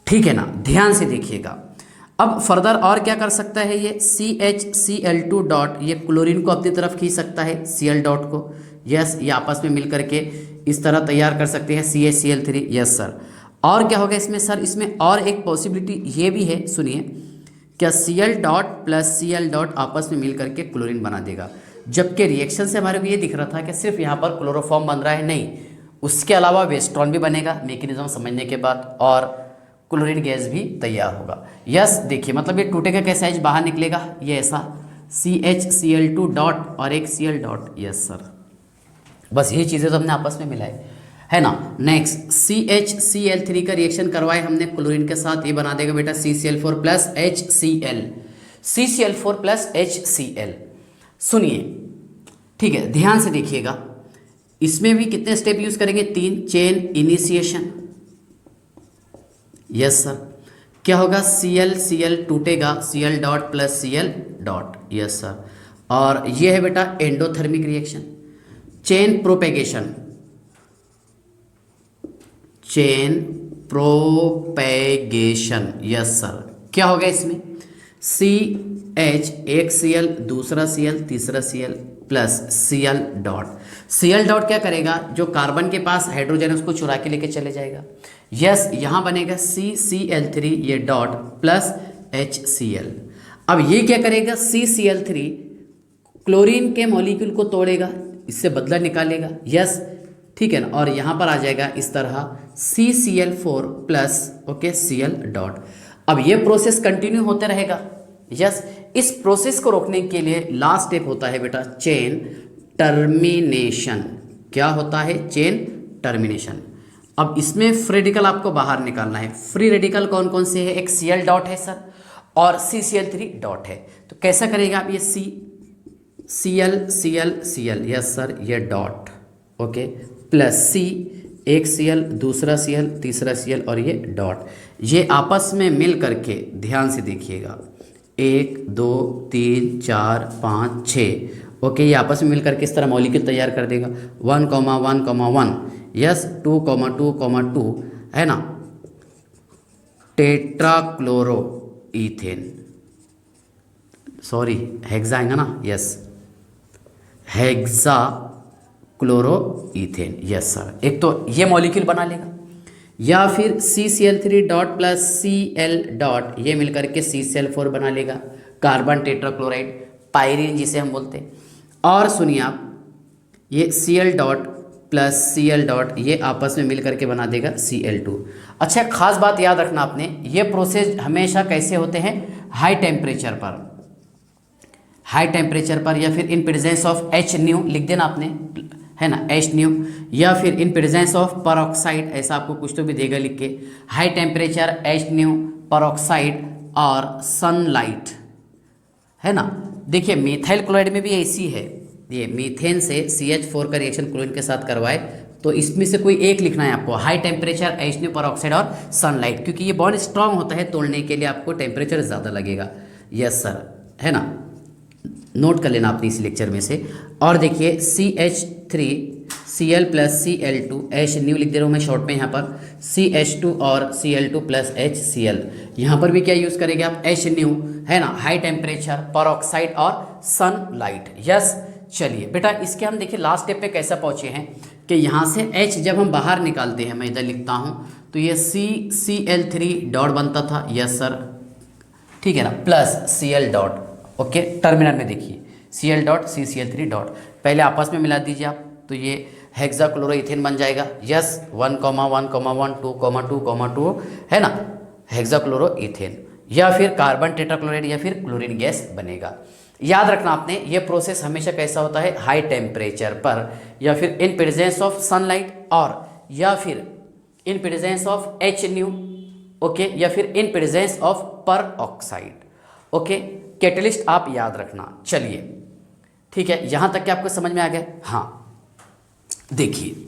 ठीक है ना। ध्यान से देखिएगा, अब फर्दर और क्या कर सकता है ये CHCl2 डॉट, ये क्लोरीन को अपनी तरफ खींच सकता है Cl डॉट को, यस, ये आपस में मिल करके इस तरह तैयार कर सकते हैं CHCl3, यस सर। और क्या होगा इसमें सर, इसमें और एक पॉसिबिलिटी ये भी है, सुनिए, क्या Cl dot plus Cl dot आपस में मिल करके क्लोरीन बना देगा। जबकि रिएक्शन से हमारे को ये दिख रहा था कि सिर्फ यहाँ पर क्लोरोफॉर्म बन रहा है, नहीं, उसके अलावा वेस्ट्रॉन भी बनेगा मैकेनिज्म समझने के बाद, और क्लोरीन गैस भी तैयार होगा, यस। देखिए मतलब ये टूटेगा कैसे, H बाहर निकलेगा, ये ऐसा CHCl2 डॉट और एक Cl डॉट, यस सर। बस यही चीज़ें तो हमने आपस में मिलाई, है ना। नेक्स्ट CHCl3 का रिएक्शन करवाए हमने क्लोरीन के साथ, ये बना देगा बेटा CCl4 plus HCl, CCl4 plus HCl। सुनिए, ठीक है, ध्यान से देखिएगा, इसमें भी कितने स्टेप यूज करेंगे, 3, चेन इनिशिएशन, यस सर। क्या होगा, Cl टूटेगा, Cl dot plus Cl dot, yes sir. और ये है बेटा endothermic reaction, chain propagation, yes sir. क्या होगा इसमें, CH एक Cl दूसरा Cl तीसरा Cl plus Cl dot. Cl dot क्या करेगा, जो कार्बन के पास हाइड्रोजन है उसको चुरा के लेके चले जाएगा, यस। यहाँ बनेगा CCl3 ये डॉट प्लस HCl। अब ये क्या करेगा, CCl3 क्लोरीन के मॉलिक्यूल को तोड़ेगा, इससे बदला निकालेगा, यस, ठीक है ना। और यहाँ पर आ जाएगा इस तरह CCl4 plus okay Cl dot. अब ये प्रोसेस कंटिन्यू होते रहेगा। यस, इस प्रोसेस को रोकने के लिए लास्ट स्टेप होता है बेटा चेन टर्मिनेशन। क्या होता है? Chain termination. अब इसमें फ्री रेडिकल आपको बाहर निकालना है। फ्री रेडिकल कौन कौन से है? एक Cl डॉट है सर और CCl3 डॉट है। तो कैसा करेगा आप? ये Cl यस सर, ये डॉट ओके प्लस C, एक Cl दूसरा Cl तीसरा Cl और ये डॉट, ये आपस में मिल करके ध्यान से देखिएगा 1 2 3 4 5 6 ओके, ये आपस में मिल करके इस तरह मॉलिक्यूल तैयार कर देगा 1,1,1 यस 2,2,2 है ना, टेट्राक्लोरो ईथेन, सॉरी हेक्सा है ना, yes hexa chloro ethane, yes sir. एक तो ये मॉलिक्यूल बना लेगा, या फिर CCl3 dot plus Cl dot ये मिलकर के CCl4 बना लेगा, कार्बन टेट्राक्लोराइड पायरीन जिसे हम बोलते हैं। और सुनिए आप, ये Cl dot plus Cl dot ये आपस में मिल करके बना देगा Cl2। अच्छा, खास बात याद रखना आपने, ये प्रोसेस हमेशा कैसे होते हैं? हाई टेम्परेचर पर, हाई टेम्परेचर पर, या फिर इन प्रेजेंस ऑफ H न्यू लिख देना आपने, है ना H न्यू, या फिर इन प्रेजेंस ऑफ परऑक्साइड, ऐसा आपको कुछ तो भी देगा लिख के, high temperature H new, peroxide और सनलाइट, है ना। देखिए मिथाइल क्लोराइड में भी ऐसी है, ये मीथेन से CH4 का रिएक्शन क्लोरीन के साथ करवाए तो इसमें से कोई एक लिखना है आपको, high temperature H new, peroxide और सनलाइट, क्योंकि ये बॉन्ड स्ट्रांग होता है, तोड़ने के लिए आपको टेम्परेचर ज़्यादा लगेगा। यस सर, है ना, नोट कर लेना आपने इस लेक्चर में से। और देखिए CH3 Cl plus Cl2 H new लिख दे रहा हूँ मैं शॉर्ट में यहाँ पर, CH2 और Cl2 प्लस HCl, यहाँ पर भी क्या यूज़ करेंगे आप? H न्यू, है ना, हाई टेम्परेचर, परऑक्साइड और सनलाइट। यस, चलिए बेटा इसके हम देखिए लास्ट स्टेप पे कैसे पहुँचे हैं कि यहाँ से H जब हम बाहर निकालते हैं, मैं इधर लिखता हूँ तो ये CCl3 डॉट बनता था, यस सर, ठीक है ना, plus Cl dot okay, terminal में देखिए Cl डॉट CCl3 डॉट, पहले आपस में मिला दीजिए आप तो ये हेक्साक्लोरोइथेन बन जाएगा। यस 1,1,1 2,2,2 है ना, हेक्साक्लोरोइथेन, या फिर कार्बन टेट्राक्लोराइड या फिर क्लोरीन गैस बनेगा। याद रखना आपने, ये प्रोसेस हमेशा कैसा होता है? हाई टेम्परेचर पर, या फिर इन प्रेजेंस ऑफ सनलाइट, और या फिर इन presence of H new okay, या फिर इन presence of peroxide okay. Catalyst आप याद रखना। चलिए ठीक है, यहाँ तक कि आपको समझ में आ गया? हाँ देखिए,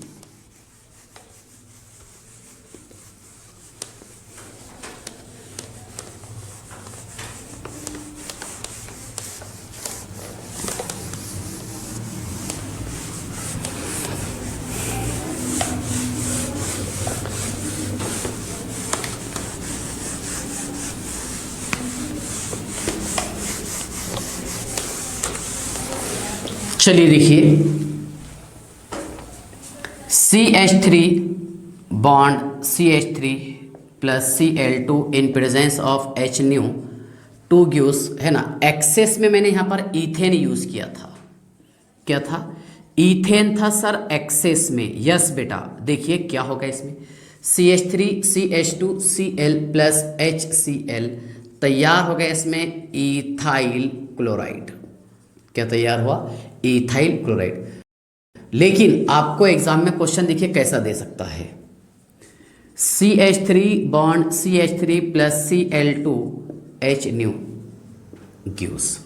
चलिए देखिए CH3 bond CH3 plus Cl2 in presence of H new 2 gives, है ना, एक्सेस में मैंने यहाँ पर ईथेन यूज़ किया था। क्या था? ईथेन था सर एक्सेस में। यस बेटा, देखिए क्या होगा इसमें, CH3 CH2 Cl plus HCl तैयार हो गया इसमें इथाइल क्लोराइड। क्या तैयार हुआ? Ethyl chloride. लेकिन आपको एग्जाम में क्वेश्चन देखिए कैसा दे सकता है, CH3 bond CH3 plus Cl2 H new gives,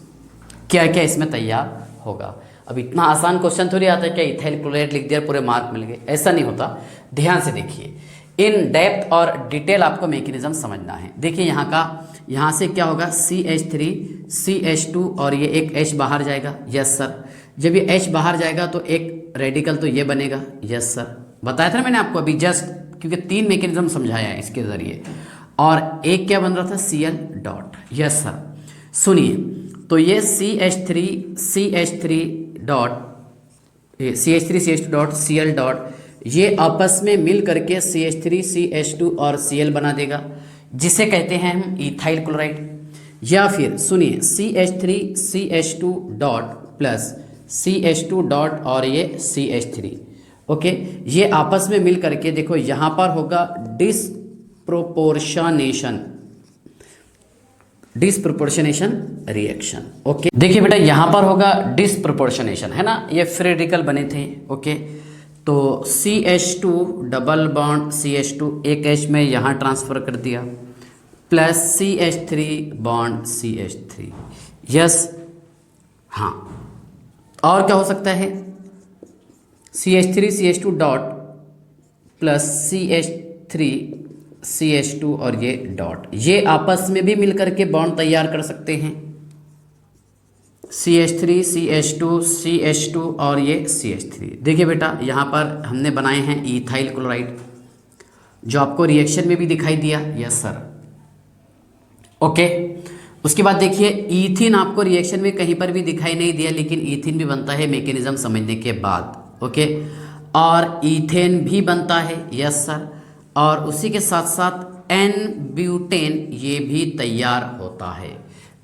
क्या क्या इसमें तैयार होगा। अब इतना आसान क्वेश्चन थोड़ी आता है क्या इथाइल क्लोराइड लिख दिया पूरे मार्क मिल गए, ऐसा नहीं होता। ध्यान से देखिए, इन डेप्थ और डिटेल आपको मैकेनिज्म समझना है। देखिए यहाँ से क्या होगा, CH3 CH2 और ये एक H बाहर जाएगा। यस सर, जब ये H बाहर जाएगा तो एक रेडिकल तो ये बनेगा। यस सर, बताया था ना मैंने आपको अभी जस्ट, क्योंकि 3 मैकेनिज्म समझाया है इसके ज़रिए। और एक क्या बन रहा था? Cl dot. यस सर, सुनिए तो ये CH3 dot CH2 dot Cl dot ये आपस में मिल करके CH3 CH2 और Cl बना देगा, जिसे कहते हैं हम इथाइल क्लोराइड। या फिर सुनिए CH3 CH2 dot plus CH2 dot और ये CH3 ओके, ये आपस में मिल करके देखो यहाँ पर होगा डिसप्रोपोर्शनेशन रिएक्शन। ओके, देखिए बेटा यहाँ पर होगा डिसप्रोपोर्शनेशन, है ना, ये फ्री रेडिकल बने थे। ओके, तो CH2 डबल बॉन्ड CH2 एक H में यहाँ ट्रांसफ़र कर दिया, plus CH3 bond CH3। Yes, हाँ, और क्या हो सकता है, CH3 CH2 dot plus CH3 CH2 और ये डॉट, ये आपस में भी मिलकर के बॉन्ड तैयार कर सकते हैं, CH3 CH2 CH2 और ये CH3। देखिए बेटा यहाँ पर हमने बनाए हैं इथाइल क्लोराइड, जो आपको रिएक्शन में भी दिखाई दिया। Yes sir. ओके, उसके बाद देखिए ईथिन आपको रिएक्शन में कहीं पर भी दिखाई नहीं दिया, लेकिन ईथिन भी बनता है मैकेनिज्म समझने के बाद। ओके, और ईथेन भी बनता है। Yes sir. और उसी के साथ साथ एन ब्यूटेन ये भी तैयार होता है।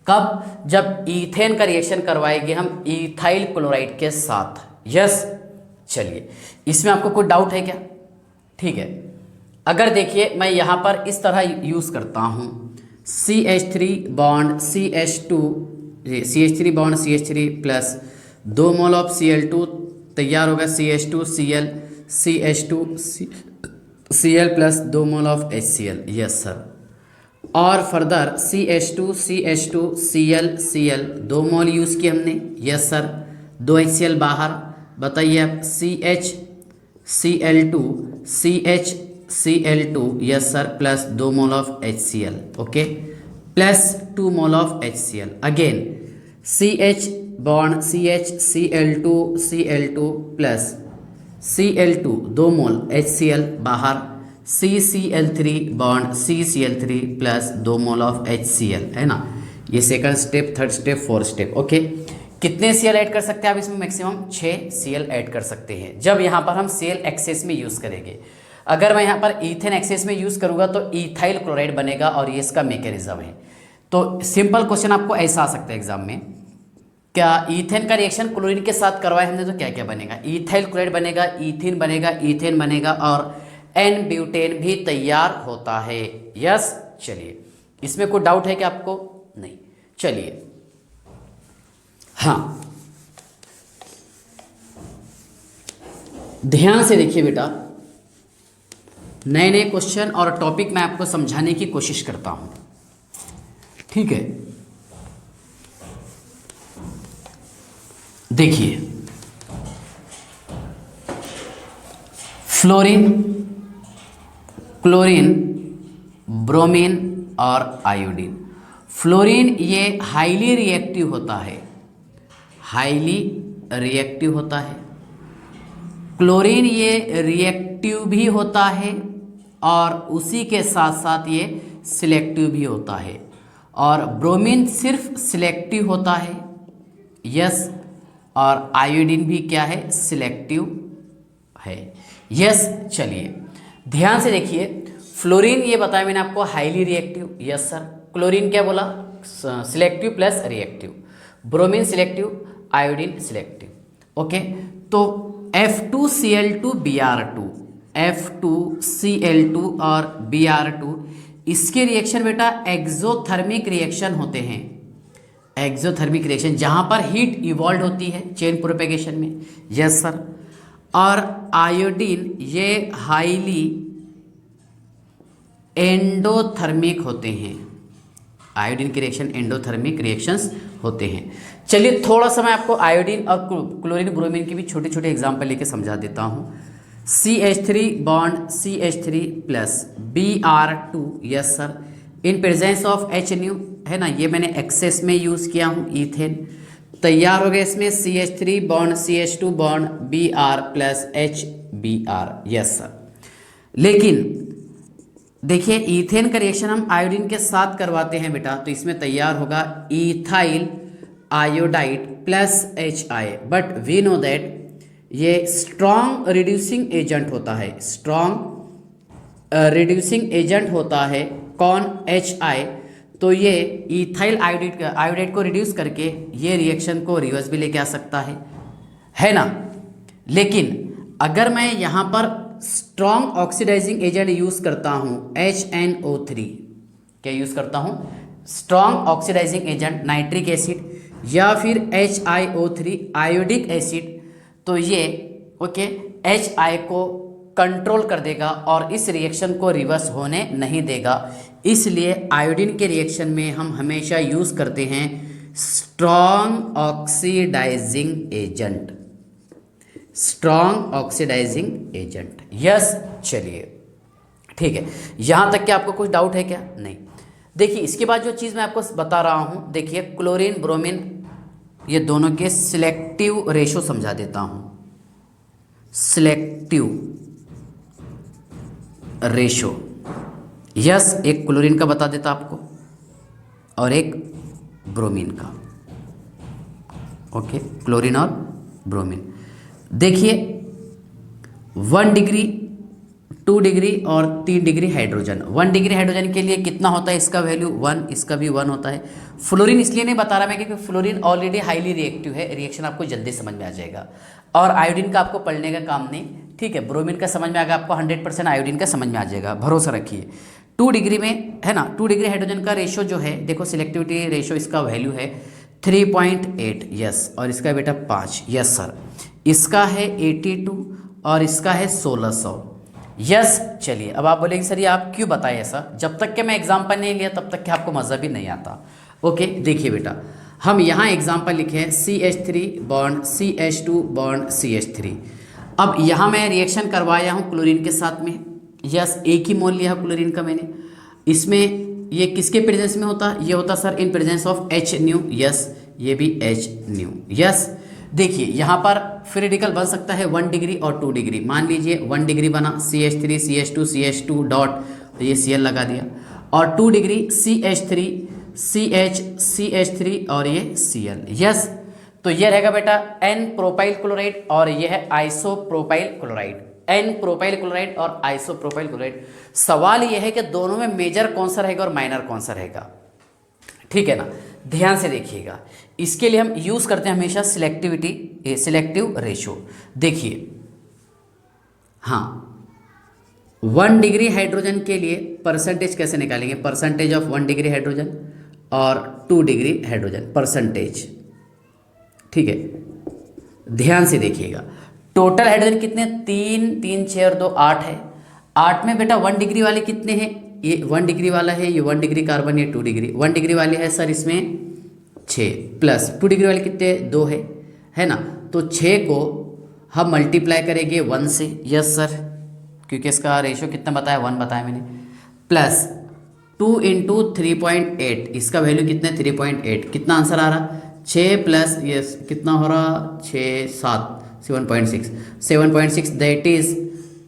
कब? जब ईथेन का रिएक्शन करवाएंगे हम इथाइल क्लोराइड के साथ। यस, चलिए, इसमें आपको कोई डाउट है क्या? ठीक है, अगर देखिए मैं यहाँ पर इस तरह यूज़ करता हूँ CH3 bond CH2, CH3 bond CH3 plus 2 mole of Cl2 तैयार होगा, CH2 Cl CH2 Cl plus 2 mole of HCl। Yes sir. और further CH2 CH2 Cl Cl 2 mole use किए हमने। Yes sir. 2 HCl बाहर, बताइए आप, CH Cl2 CH Cl2। Yes sir, plus 2 mole of HCl। Okay, plus 2 mole of HCl। Again CH bond CH Cl2 Cl2 plus Cl2 2 mole HCl बाहर, CCl3 bond CCl3 plus 2 mole of HCl, है ना। ये second step, third step, fourth step. Okay, कितने Cl add कर सकते हैं आप इसमें? मैक्सिमम 6 Cl ऐड कर सकते हैं, जब यहाँ पर हम Cl एक्सेस में यूज़ करेंगे। अगर मैं यहाँ पर ईथेन एक्सेस में यूज़ करूँगा तो इथाइल क्लोराइड बनेगा, और ये इसका मैकेनिज्म है। तो सिंपल क्वेश्चन आपको ऐसा आ सकता है एग्जाम में, क्या ईथेन का रिएक्शन क्लोरीन के साथ करवाए हमने तो क्या क्या बनेगा? इथाइल क्लोराइड बनेगा, ईथीन बनेगा, ईथेन बनेगा, और एन ब्यूटेन भी तैयार होता है। यस, चलिए, इसमें कोई डाउट है क्या आपको? नहीं। चलिए, हाँ, ध्यान से देखिए बेटा, नए नए क्वेश्चन और टॉपिक मैं आपको समझाने की कोशिश करता हूं, ठीक है। देखिए, फ्लोरीन, क्लोरीन, ब्रोमीन और आयोडीन। फ्लोरीन ये हाईली रिएक्टिव होता है, हाईली रिएक्टिव होता है। क्लोरीन ये रिएक्टिव भी होता है, और उसी के साथ साथ ये सिलेक्टिव भी होता है। और ब्रोमीन सिर्फ सिलेक्टिव होता है। यस, और आयोडीन भी क्या है? सिलेक्टिव है। यस, चलिए ध्यान से देखिए, फ्लोरीन ये बताया मैंने आपको highly reactive. Yes sir. Chlorine क्या बोला? Selective plus reactive. Bromine selective, iodine selective. Okay, तो F2Cl2Br2, F2Cl2 और Br2, इसके रिएक्शन बेटा एक्सोथर्मिक रिएक्शन होते हैं। एक्सोथर्मिक रिएक्शन जहाँ पर हीट इवॉल्व होती है चेन प्रोपेगेशन में। Yes sir. और आयोडीन ये हाईली एंडोथर्मिक होते हैं। आयोडीन के रिएक्शन एंडोथर्मिक रिएक्शंस होते हैं। चलिए थोड़ा सा मैं आपको आयोडीन और क्लोरीन ब्रोमीन की भी छोटे छोटे एग्जाम्पल लेके समझा देता हूँ। CH3 bond CH3 plus Br2। Yes sir, in presence of HNU, है ना, ये मैंने एक्सेस में यूज़ किया हूँ। ईथेन तैयार हो गया, इसमें CH3 bond CH2 bond Br plus HBr। Yes sir. लेकिन देखिए ईथेन का रिएक्शन हम आयोडीन के साथ करवाते हैं बेटा, तो इसमें तैयार होगा ethyl iodide plus HI। But we know that ये स्ट्रॉन्ग रिड्यूसिंग एजेंट होता है। स्ट्रॉन्ग रिड्यूसिंग एजेंट होता है कौन? HI। तो ये इथाइल आयोडाइड को रिड्यूस करके ये रिएक्शन को रिवर्स भी लेके आ सकता है ना। लेकिन अगर मैं यहाँ पर स्ट्रॉन्ग ऑक्सीडाइजिंग एजेंट यूज़ करता हूँ HNO3, क्या यूज़ करता हूँ? Strong oxidising agent nitric acid या फिर HiO3 आयोडिक एसिड, तो ये ओके HI को कंट्रोल कर देगा और इस रिएक्शन को रिवर्स होने नहीं देगा। इसलिए आयोडीन के रिएक्शन में हम हमेशा यूज़ करते हैं strong oxidising agent, strong oxidising agent. Yes, चलिए ठीक है, यहाँ तक क्या आपको कुछ डाउट है क्या? नहीं। देखिए इसके बाद जो चीज़ मैं आपको बता रहा हूँ, देखिए क्लोरीन ब्रोमीन ये दोनों के सिलेक्टिव रेशो समझा देता हूँ। सिलेक्टिव रेशो, यस, एक क्लोरीन का बता देता आपको और एक ब्रोमीन का। ओके, क्लोरीन और ब्रोमीन। देखिए 1 डिग्री, 2 डिग्री और 3 डिग्री हाइड्रोजन। 1 डिग्री हाइड्रोजन के लिए कितना होता है इसका वैल्यू? 1, इसका भी 1 होता है। फ्लोरीन इसलिए नहीं बता रहा मैं क्योंकि फ्लोरीन ऑलरेडी हाईली रिएक्टिव है, रिएक्शन आपको जल्दी समझ में आ जाएगा। और आयोडीन का आपको पढ़ने का काम नहीं, ठीक है। ब्रोमीन का समझ में आ गया आपको, 100% आयोडीन का समझ में आ जाएगा, भरोसा रखिए। 2 डिग्री में है ना, 2 डिग्री हाइड्रोजन का रेशो जो है, देखो सिलेक्टिविटी रेशो इसका वैल्यू है 3.8, यस, और इसका बेटा 5, यस सर। इसका है 82 और इसका है 1600, यस। चलिए अब आप बोलेंगे सर ये आप क्यों बताए ऐसा? जब तक कि मैं एग्जाम्पल नहीं लिया तब तक कि आपको मज़ा भी नहीं आता। ओके, देखिए बेटा हम यहाँ एग्जाम्पल लिखे हैं CH3 bond CH2 bond CH3। अब यहाँ मैं रिएक्शन करवाया हूँ क्लोरीन के साथ में, यस, एक ही मोल लिया है क्लोरीन का मैंने। इसमें ये किसके प्रेजेंस में होता? ये होता sir in presence of H new, yes, ये भी H न्यू, यस। देखिए यहाँ पर फ्री रेडिकल बन सकता है 1 डिग्री और 2 डिग्री। मान लीजिए 1 डिग्री बना CH3 CH2 CH2 डॉट, ये Cl लगा दिया, और 2 डिग्री CH3 CH CH3 और ये Cl, यस। तो ये रहेगा बेटा N प्रोपाइल क्लोराइड और ये है isopropyl chloride. N propyl chloride और आइसोप्रोपाइल क्लोराइड। सवाल ये है कि दोनों में मेजर कौन सा रहेगा और माइनर कौन सा रहेगा, ठीक है ना? ध्यान से देखिएगा, इसके लिए हम यूज करते हैं हमेशा सिलेक्टिविटी, सिलेक्टिव रेशो। देखिए हाँ, 1 डिग्री हाइड्रोजन के लिए परसेंटेज कैसे निकालेंगे? परसेंटेज ऑफ 1 डिग्री हाइड्रोजन और 2 डिग्री हाइड्रोजन परसेंटेज, ठीक है। ध्यान से देखिएगा, टोटल हाइड्रोजन कितने? 3, 3, 6 और 2 8 है। 8 में बेटा 1 डिग्री वाले कितने हैं? ये 1 डिग्री वाला है, ये 1 डिग्री कार्बन, ये 2 डिग्री। 1 डिग्री वाले है सर इसमें 6 प्लस 2 डिग्री वाले कितने? 2 है ना? तो 6 को हम मल्टीप्लाई करेंगे 1 से, यस सर, क्योंकि इसका रेशो कितना बताया? 1 बताया मैंने, प्लस 2 इंटू 3.8, इसका वैल्यू कितना है? 3.8। कितना आंसर आ रहा? 6 प्लस ये कितना हो रहा? 6 7 7.6, 7.6 दैट इज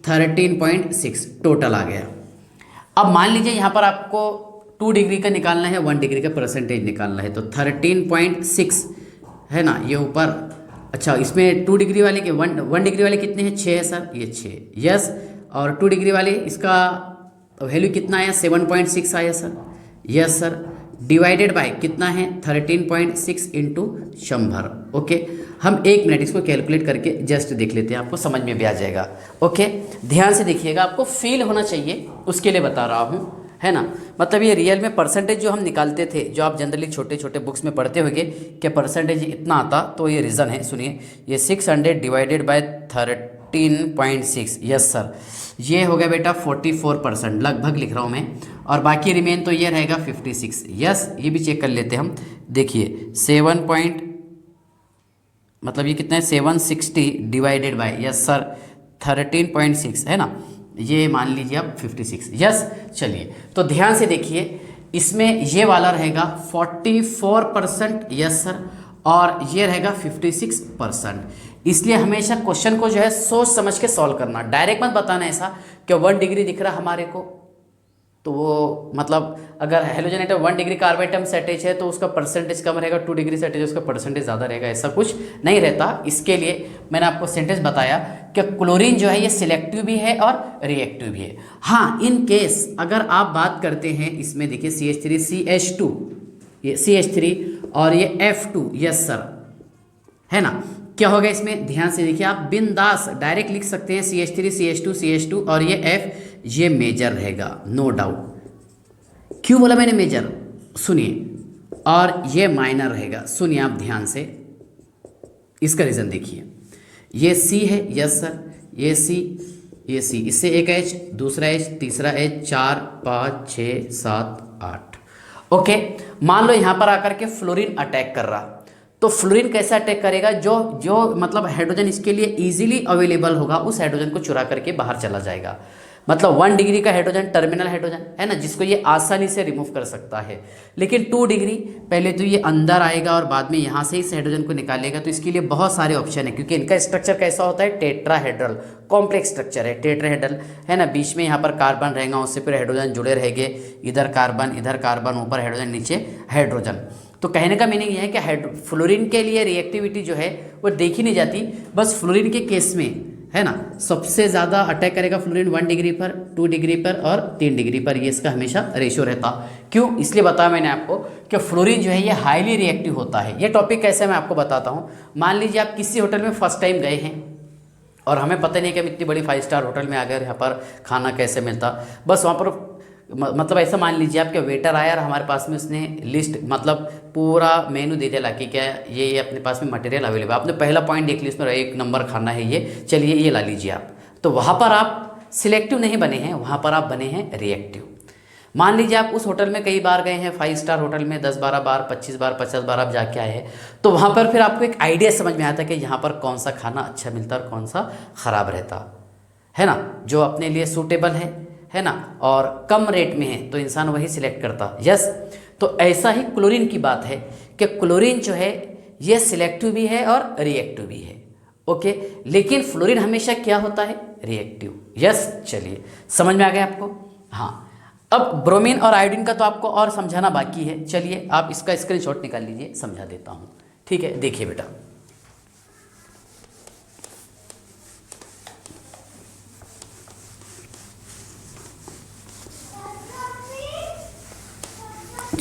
13.6 टोटल आ गया। अब मान लीजिए यहाँ पर आपको 2 डिग्री का निकालना है, 1 डिग्री का परसेंटेज निकालना है, तो 13.6 है ना ये ऊपर। अच्छा, इसमें 2 डिग्री वाले के 1 डिग्री वाले कितने हैं? 6 है सर, ये 6, यस। और 2 डिग्री वाले इसका वैल्यू कितना आया? 7.6 आया sir, yes sir. Divided by कितना है? 13.6 इंटू 100। ओके, हम 1 मिनट इसको कैलकुलेट करके जस्ट देख लेते हैं, आपको समझ में भी आ जाएगा। ओके, ध्यान से देखिएगा, आपको फील होना चाहिए उसके लिए बता रहा हूँ, है ना? मतलब ये रियल में परसेंटेज जो हम निकालते थे, जो आप जनरली छोटे छोटे बुक्स में पढ़ते होंगे कि परसेंटेज इतना आता, तो ये रीज़न है, सुनिए। ये 600 डिवाइडेड बाय 13.6, यस सर, ये हो गया बेटा 44%, लगभग लिख रहा हूँ मैं, और बाकी रिमेन तो ये रहेगा 56, यस। ये भी चेक कर लेते हैं हम, देखिए 7 मतलब ये कितना है? 760 डिवाइडेड बाय, यस सर, 13.6 है ना, ये मान लीजिए आप 56, यस। चलिए तो ध्यान से देखिए, इसमें ये वाला रहेगा 44%, यस सर, और ये रहेगा 56%। इसलिए हमेशा क्वेश्चन को जो है सोच समझ के सॉल्व करना, डायरेक्ट मत बताना ऐसा कि 1 डिग्री दिख रहा हमारे को, तो वो मतलब अगर halogen atom 1 degree carbon atom से अटैच है तो उसका परसेंटेज कम रहेगा, 2 डिग्री से अटैच है उसका परसेंटेज ज़्यादा रहेगा, ऐसा कुछ नहीं रहता। इसके लिए मैंने आपको सेंटेंस बताया कि क्लोरीन जो है ये सिलेक्टिव भी है और रिएक्टिव भी है। हाँ, इन केस अगर आप बात करते हैं, इसमें देखिए CH3 CH2, ये CH3 और ये F2, यस सर, है ना, क्या होगा इसमें, ध्यान से देखिए आप, बिंदास डायरेक्ट लिख सकते हैं CH3 CH2 CH2 और ये F, ये मेजर रहेगा नो डाउट। क्यों बोला मैंने मेजर, सुनिए, और ये माइनर रहेगा, सुनिए आप ध्यान से, इसका रीज़न देखिए, ये C है, यस सर, ये C, ये C, इससे एक H, दूसरा H, तीसरा H, 4 5 6 7 8। ओके, मान लो यहाँ पर आकर के फ्लोरीन अटैक कर रहा, तो फ्लोरीन कैसे अटैक करेगा, जो जो मतलब हाइड्रोजन इसके लिए इजीली अवेलेबल होगा उस हाइड्रोजन को चुरा करके बाहर चला जाएगा। मतलब 1 डिग्री का हाइड्रोजन टर्मिनल हाइड्रोजन है ना, जिसको ये आसानी से रिमूव कर सकता है। लेकिन 2 डिग्री पहले तो ये अंदर आएगा और बाद में यहाँ से इस हाइड्रोजन को निकालेगा, तो इसके लिए बहुत सारे ऑप्शन है, क्योंकि इनका स्ट्रक्चर कैसा होता है, टेट्राहेड्रल कॉम्प्लेक्स स्ट्रक्चर है, टेट्राहेड्रल है ना, बीच में यहाँ पर कार्बन रहेगा, उससे फिर हाइड्रोजन जुड़े रहेंगे, इधर कार्बन, ऊपर हाइड्रोजन, नीचे हाइड्रोजन। तो कहने का मीनिंग यह है कि फ्लोरीन के लिए रिएक्टिविटी जो है वो देखी नहीं जाती, बस फ्लोरीन के केस में है ना सबसे ज़्यादा अटैक करेगा फ्लोरीन 1 डिग्री पर, 2 डिग्री पर और 3 डिग्री पर, ये इसका हमेशा रेशियो रहता। क्यों, इसलिए बताया मैंने आपको कि फ्लोरीन जो है ये हाईली रिएक्टिव होता है। ये टॉपिक कैसे मैं आपको बताता हूँ। मान लीजिए आप किसी होटल में फर्स्ट टाइम गए हैं और हमें पता नहीं कि हम इतनी बड़ी 5 स्टार होटल में आ गए, यहाँ पर खाना कैसे मिलता, बस वहाँ पर मतलब ऐसा मान लीजिए आपके वेटर आया और हमारे पास में उसने लिस्ट मतलब पूरा मेनू दे दिया ला कि क्या ये अपने पास में मटेरियल अवेलेबल, आपने पहला पॉइंट देख लिया, इसमें 1 नंबर खाना है ये, चलिए ये ला लीजिए आप, तो वहाँ पर आप सिलेक्टिव नहीं बने हैं, वहाँ पर आप बने हैं रिएक्टिव। मान लीजिए आप उस होटल में कई बार गए हैं, 5 स्टार होटल में 10-12 बार, 25 बार, 50 बार आप जाके आए हैं, तो वहाँ पर फिर आपको एक आइडिया समझ में आता है कि यहाँ पर कौन सा खाना अच्छा मिलता है और कौन सा ख़राब रहता है ना, जो अपने लिए सूटेबल है ना, और कम रेट में है तो इंसान वही सिलेक्ट करता। यस, तो ऐसा ही क्लोरीन की बात है कि क्लोरीन जो है ये सिलेक्टिव भी है और रिएक्टिव भी है। ओके, लेकिन फ्लोरीन हमेशा क्या होता है, रिएक्टिव। यस, चलिए समझ में आ गया आपको। हाँ, अब ब्रोमीन और आयोडीन का तो आपको और समझाना बाकी है, चलिए आप इसका स्क्रीनशॉट निकाल लीजिए, समझा देता हूँ। ठीक है, देखिए बेटा,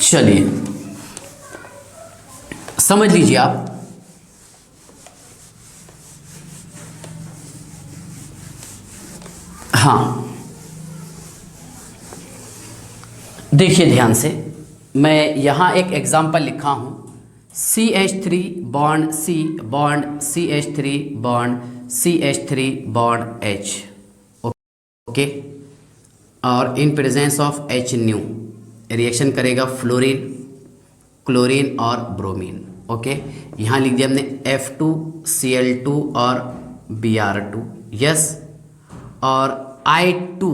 चलिए समझ लीजिए आप। हाँ, देखिए ध्यान से, मैं यहाँ एक एग्जाम्पल लिखा हूँ, CH3 bond C bond CH3 bond CH3 bond H। Okay, और in presence of H nu reaction करेगा फ्लोरीन, क्लोरीन और ब्रोमीन। ओके, यहाँ लिख दिया हमने F2Cl2 और Br2। यस, और I2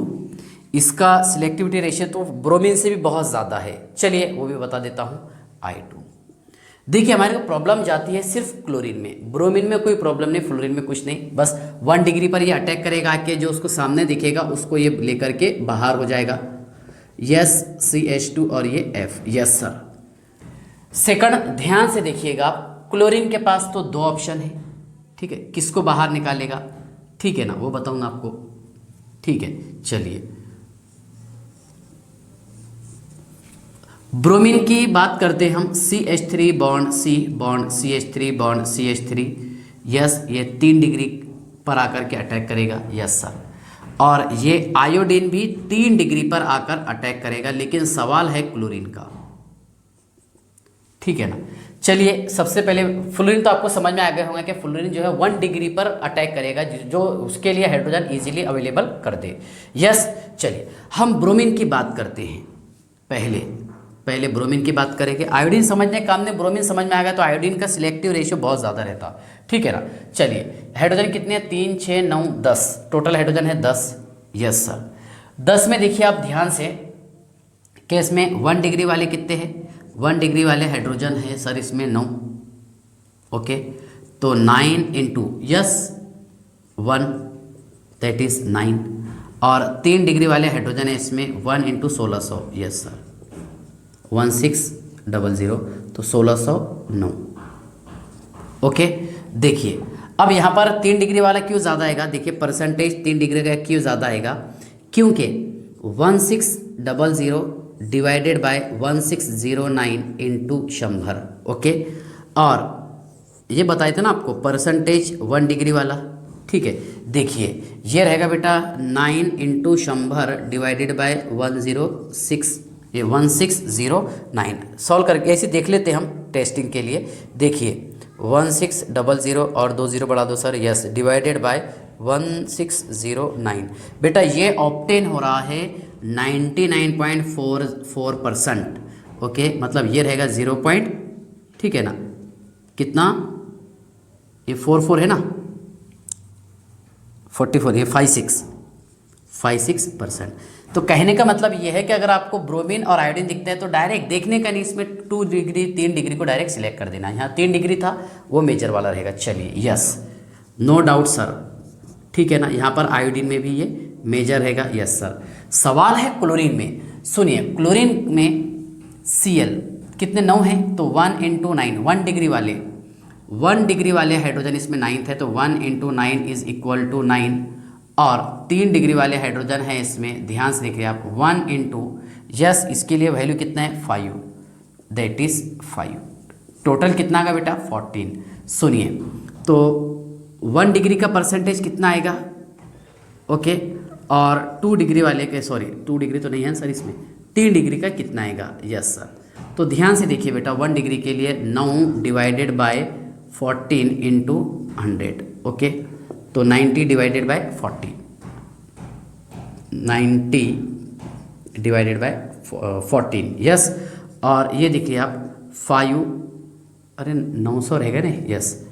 इसका सिलेक्टिविटी रेशियो तो ब्रोमीन से भी बहुत ज़्यादा है, चलिए वो भी बता देता हूँ। I2 देखिए हमारे को प्रॉब्लम जाती है सिर्फ क्लोरीन में, ब्रोमीन में कोई प्रॉब्लम नहीं, फ्लोरीन में कुछ नहीं, बस 1 डिग्री पर ये अटैक करेगा आके, जो उसको सामने दिखेगा उसको ये लेकर के बाहर हो जाएगा। यस, CH2 और ये F। Yes sir. सेकंड, ध्यान से देखिएगा आप, क्लोरीन के पास तो 2 ऑप्शन है, ठीक है, किसको बाहर निकालेगा, ठीक है ना, वो बताऊंगा आपको। ठीक है, चलिए ब्रोमीन की बात करते हैं हम, CH3 bond C bond CH3 bond CH3। Yes, ये 3 डिग्री पर आकर के अटैक करेगा। Yes sir. और ये आयोडीन भी 3 डिग्री पर आकर अटैक करेगा, लेकिन सवाल है क्लोरीन का, ठीक है ना। चलिए सबसे पहले फ्लोरीन तो आपको समझ में आ गया होगा कि फ्लोरीन जो है 1 डिग्री पर अटैक करेगा, जो उसके लिए हाइड्रोजन इजीली अवेलेबल कर दे। यस, चलिए हम ब्रोमीन की बात करते हैं। पहले ब्रोमीन की बात करेंगे, आयोडीन समझने के काम में ब्रोमीन समझ में आ गया, तो आयोडीन का सिलेक्टिव रेशियो बहुत ज़्यादा रहता, ठीक है ना। चलिए हाइड्रोजन कितने हैं, 3 6 9 10, टोटल हाइड्रोजन है 10। Yes sir. 10 में देखिए आप ध्यान से कि इसमें 1 डिग्री वाले कितने हैं, 1 डिग्री वाले हाइड्रोजन है सर इसमें 9। ओके, तो 9 इंटू यस 1 दैट इज 9, और 3 डिग्री वाले हाइड्रोजन है इसमें 1 इंटू 1600। यस सर, 1600, तो 1609। ओके, देखिए अब यहाँ पर 3 डिग्री वाला क्यों ज़्यादा आएगा, देखिए परसेंटेज 3 डिग्री का क्यों ज़्यादा आएगा, क्योंकि 1600 डिवाइडेड बाय 1609 इंटू 100। ओके, और ये बताए थे ना आपको परसेंटेज 1 डिग्री वाला, ठीक है। देखिए ये रहेगा बेटा 9 इंटू 100 डिवाइडेड बाय 106, ये 1609। सॉल्व करके ऐसे देख लेते हैं हम टेस्टिंग के लिए। देखिए 1600 और 20 बढ़ा दो सर, यस, डिवाइडेड बाय 1609। बेटा ये ऑब्टेन हो रहा है 99.44%, ओके, मतलब ये रहेगा 0 पॉइंट, ठीक है ना, कितना, ये 44 है ना, 44, ये 56%। तो कहने का मतलब ये है कि अगर आपको ब्रोमीन और आयोडीन दिखता है तो डायरेक्ट देखने का नहीं, इसमें 2 डिग्री 3 डिग्री को डायरेक्ट सिलेक्ट कर देना। यहाँ 3 डिग्री था, वो मेजर वाला रहेगा। चलिए यस, नो डाउट सर, ठीक है ना। यहाँ पर आयोडीन में भी ये मेजर रहेगा, यस सर। सवाल है क्लोरीन में। सुनिए क्लोरीन में Cl कितने 9 हैं, तो 1 इंटू 9, 1 डिग्री वाले 1 डिग्री वाले हाइड्रोजन इसमें 9th है, तो 1 इंटू 9 इज इक्वल टू 9। और 3 डिग्री वाले हाइड्रोजन है इसमें, ध्यान से देखिए आप, 1 इंटू, यस, इसके लिए वैल्यू कितना है 5, दैट इज 5। टोटल कितना का बेटा 14। सुनिए तो 1 डिग्री का परसेंटेज कितना आएगा, ओके, और 2 डिग्री वाले के, सॉरी 2 डिग्री तो नहीं है सर इसमें, 3 डिग्री का कितना आएगा, यस सर। तो ध्यान से देखिए बेटा 1 डिग्री के लिए 9 डिवाइडेड बाय 14 इंटू 100, ओके, तो 90 divided by 40, 90 divided by 14, yes. और ये देखिए आप 5, अरे 900 रहेगा ना, यस,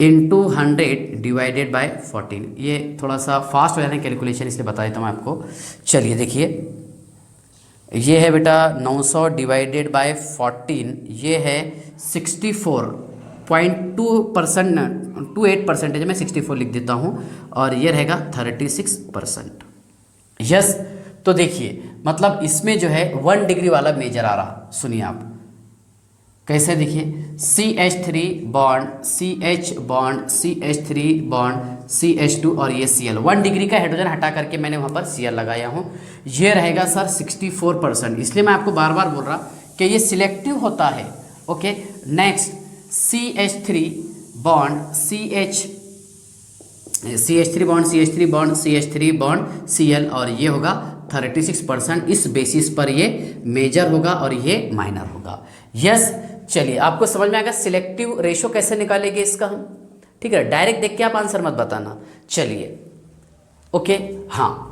इंटू 100 डिवाइडेड बाय 14। ये थोड़ा सा फास्ट हो जाना है कैलकुलेशन, इसलिए बता देता हूँ मैं आपको। चलिए देखिए ये है बेटा 900 डिवाइडेड बाय 14, ये है 64.2%, 28% मैं 64 लिख देता हूँ, और ये रहेगा 36%, यस। तो देखिए मतलब इसमें जो है 1 डिग्री वाला मेजर आ रहा। सुनिए आप कैसे, देखिए CH3 bond CH bond CH3 bond CH2 और ये Cl, 1 डिग्री का हाइड्रोजन हटा करके मैंने वहाँ पर Cl लगाया हूँ। ये रहेगा सर 64%, इसलिए मैं आपको बार बार बोल रहा कि ये सिलेक्टिव होता है, okay. Next CH3 bond CH3 bond CH3 bond CH3 bond Cl, और ये होगा 36%। इस बेसिस पर ये मेजर होगा और ये माइनर होगा, यस। चलिए आपको समझ में आएगा सिलेक्टिव रेशो कैसे निकालेंगे इसका हम, ठीक है। डायरेक्ट देख के आप आंसर मत बताना। चलिए ओके, हाँ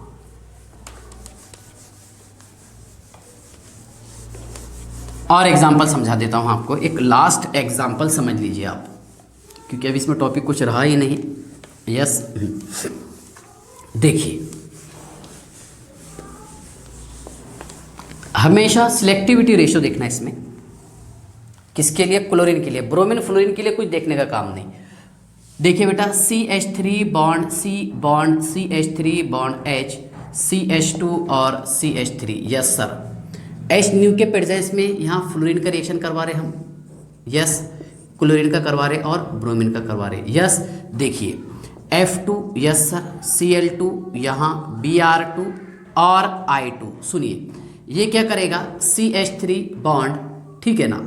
और एग्जाम्पल समझा देता हूं आपको। एक लास्ट एग्जाम्पल समझ लीजिए आप, क्योंकि अभी इसमें टॉपिक कुछ रहा ही नहीं, यस। देखिए हमेशा सिलेक्टिविटी रेशो देखना इसमें, किसके लिए, क्लोरीन के लिए। ब्रोमीन फ्लोरीन के लिए कुछ देखने का काम नहीं। देखिए बेटा CH3 bond C bond CH3 bond H CH2 और CH3, yes sir. H new के प्रेजेंस में यहाँ फ्लोरीन का रिएक्शन करवा रहे हम, यस, क्लोरीन का करवा रहे और ब्रोमीन का करवा रहे, यस। देखिए F2, यस सर, Cl2, यहाँ Br2 और I2। सुनिए ये क्या करेगा, CH3 बॉन्ड, ठीक है ना,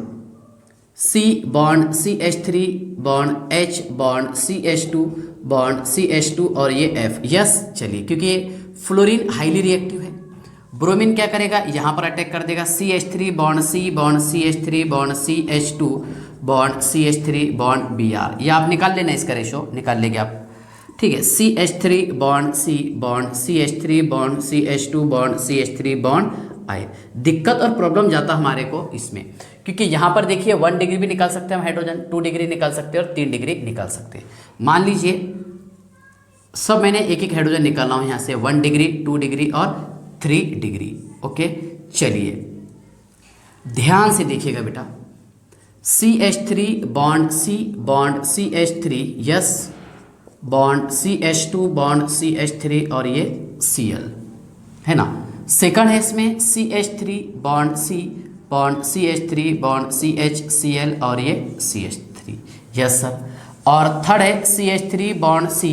C bond CH3 bond H bond CH2 bond CH2 और ये F, यस। चलिए क्योंकि ये फ्लोरीन हाईली रिएक्टिव है, ब्रोमीन क्या करेगा, यहाँ पर अटैक कर देगा, CH3 bond C bond CH3 bond CH2 bond CH3 bond Br। ये आप निकाल लेना, इसका रेशो निकाल लेंगे आप, ठीक है। CH3 bond C bond CH3 bond CH2 bond CH3 bond I। दिक्कत और प्रॉब्लम जाता हमारे को इसमें, क्योंकि यहाँ पर देखिए 1 डिग्री भी निकाल सकते हैं हम हाइड्रोजन, 2 डिग्री निकाल सकते हैं और 3 डिग्री निकाल सकते हैं। मान लीजिए सब मैंने एक एक हाइड्रोजन निकाला हूँ यहाँ से, 1 डिग्री 2 डिग्री और 3 डिग्री, ओके। चलिए ध्यान से देखिएगा बेटा, CH3 bond C bond CH3, yes, bond CH2 bond CH3 और ये Cl है ना। सेकंड है इसमें CH3 bond C bond CH3 bond CHCl और ये CH3, यस सर। और थर्ड है CH3 bond C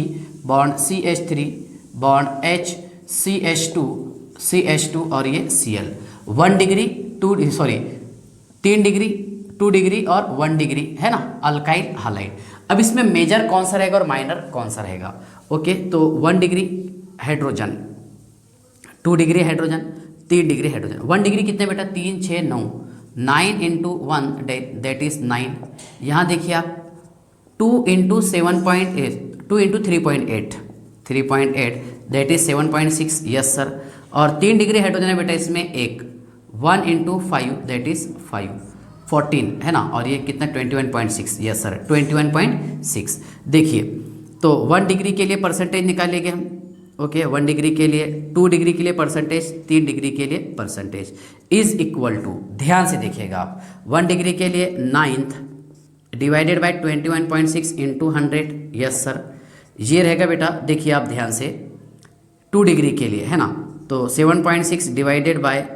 bond CH3 bond H CH2 और ये Cl। 1 डिग्री 3 डिग्री 2 डिग्री और 1 डिग्री है ना, अल्काइल हालाइड। अब इसमें मेजर कौन सा रहेगा और माइनर कौन सा रहेगा? ओके, तो 1 degree hydrogen, 2 degree hydrogen, 3 degree hydrogen. 1 degree कितने बेटा? 3 6 9, 9 इंटू 1 दैट इज 9। यहाँ देखिए आप 2 into 7.8, 2 into 3.8, 3.8 that is 7.6। Yes sir. और 3 डिग्री हाइड्रोजन है बेटा इसमें 1, 1 इंटू 5 दैट इज 5, 14 है ना, और ये कितना 21.6। Yes sir, 21.6। देखिए तो 1 डिग्री के लिए परसेंटेज निकालेंगे हम। ओके, 1 डिग्री के लिए, 2 डिग्री के लिए परसेंटेज, 3 डिग्री के लिए परसेंटेज इज इक्वल टू, ध्यान से देखिएगा आप, 1 डिग्री के लिए 9th divided by 21.6 into 100। Yes sir, ये रहेगा बेटा, देखिए आप ध्यान से, 2 डिग्री के लिए है ना, तो 7.6 divided by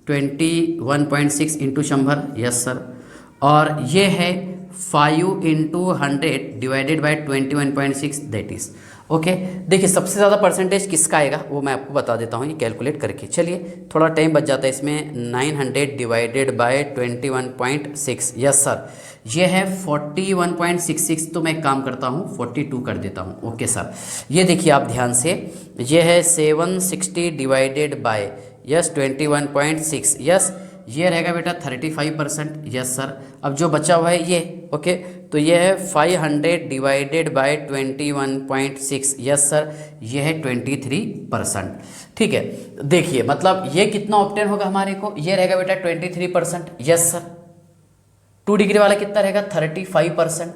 21.6 into 100। Yes sir, और ये है 5 into 100 divided by 21.6 that is okay. देखिए सबसे ज़्यादा परसेंटेज किसका आएगा वो मैं आपको बता देता हूँ, ये कैलकुलेट करके। चलिए थोड़ा टाइम बच जाता है इसमें। 900 डिवाइडेड बाय 21.6, यस सर, ये है 41.66। तो मैं एक काम करता हूँ 42 कर देता हूँ। ओके सर, ये देखिए आप ध्यान से, ये है 760 डिवाइडेड बाय यस 21.6, यस ये रहेगा बेटा 35%। यस सर, अब जो बचा हुआ है ये, ओके, तो ये है 500 डिवाइडेड बाय 21.6। यस सर, ये है 23%। ठीक है, देखिए मतलब ये कितना ऑब्टेन होगा हमारे को, ये रहेगा बेटा 23%। यस सर, 2 डिग्री वाला कितना रहेगा 35%।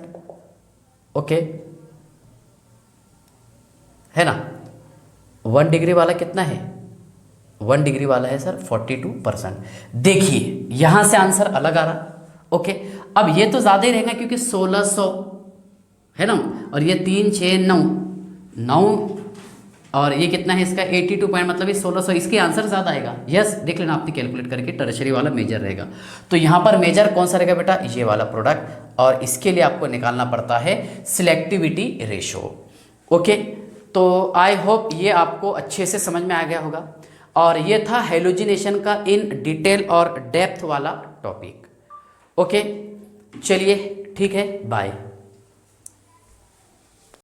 ओके है ना, 1 डिग्री वाला कितना है, 1 डिग्री वाला है सर 42%। देखिए यहां से आंसर अलग आ रहा। ओके, अब ये तो ज़्यादा ही रहेगा क्योंकि 1600 है ना, और ये 3 6 9 9 और ये कितना है इसका 82 पॉइंट, मतलब ये 1600, इसके आंसर ज़्यादा आएगा। यस, देख लेना आपने कैलकुलेट करके, टर्शरी वाला मेजर रहेगा। तो यहाँ पर मेजर कौन सा रहेगा बेटा, ये वाला प्रोडक्ट, और इसके लिए आपको निकालना पड़ता है सिलेक्टिविटी रेशो। ओके, तो आई होप ये आपको अच्छे से समझ में आ गया होगा, और ये था हेलोजिनेशन का इन डिटेल और डेप्थ वाला टॉपिक। ओके चलिए ठीक है, बाय।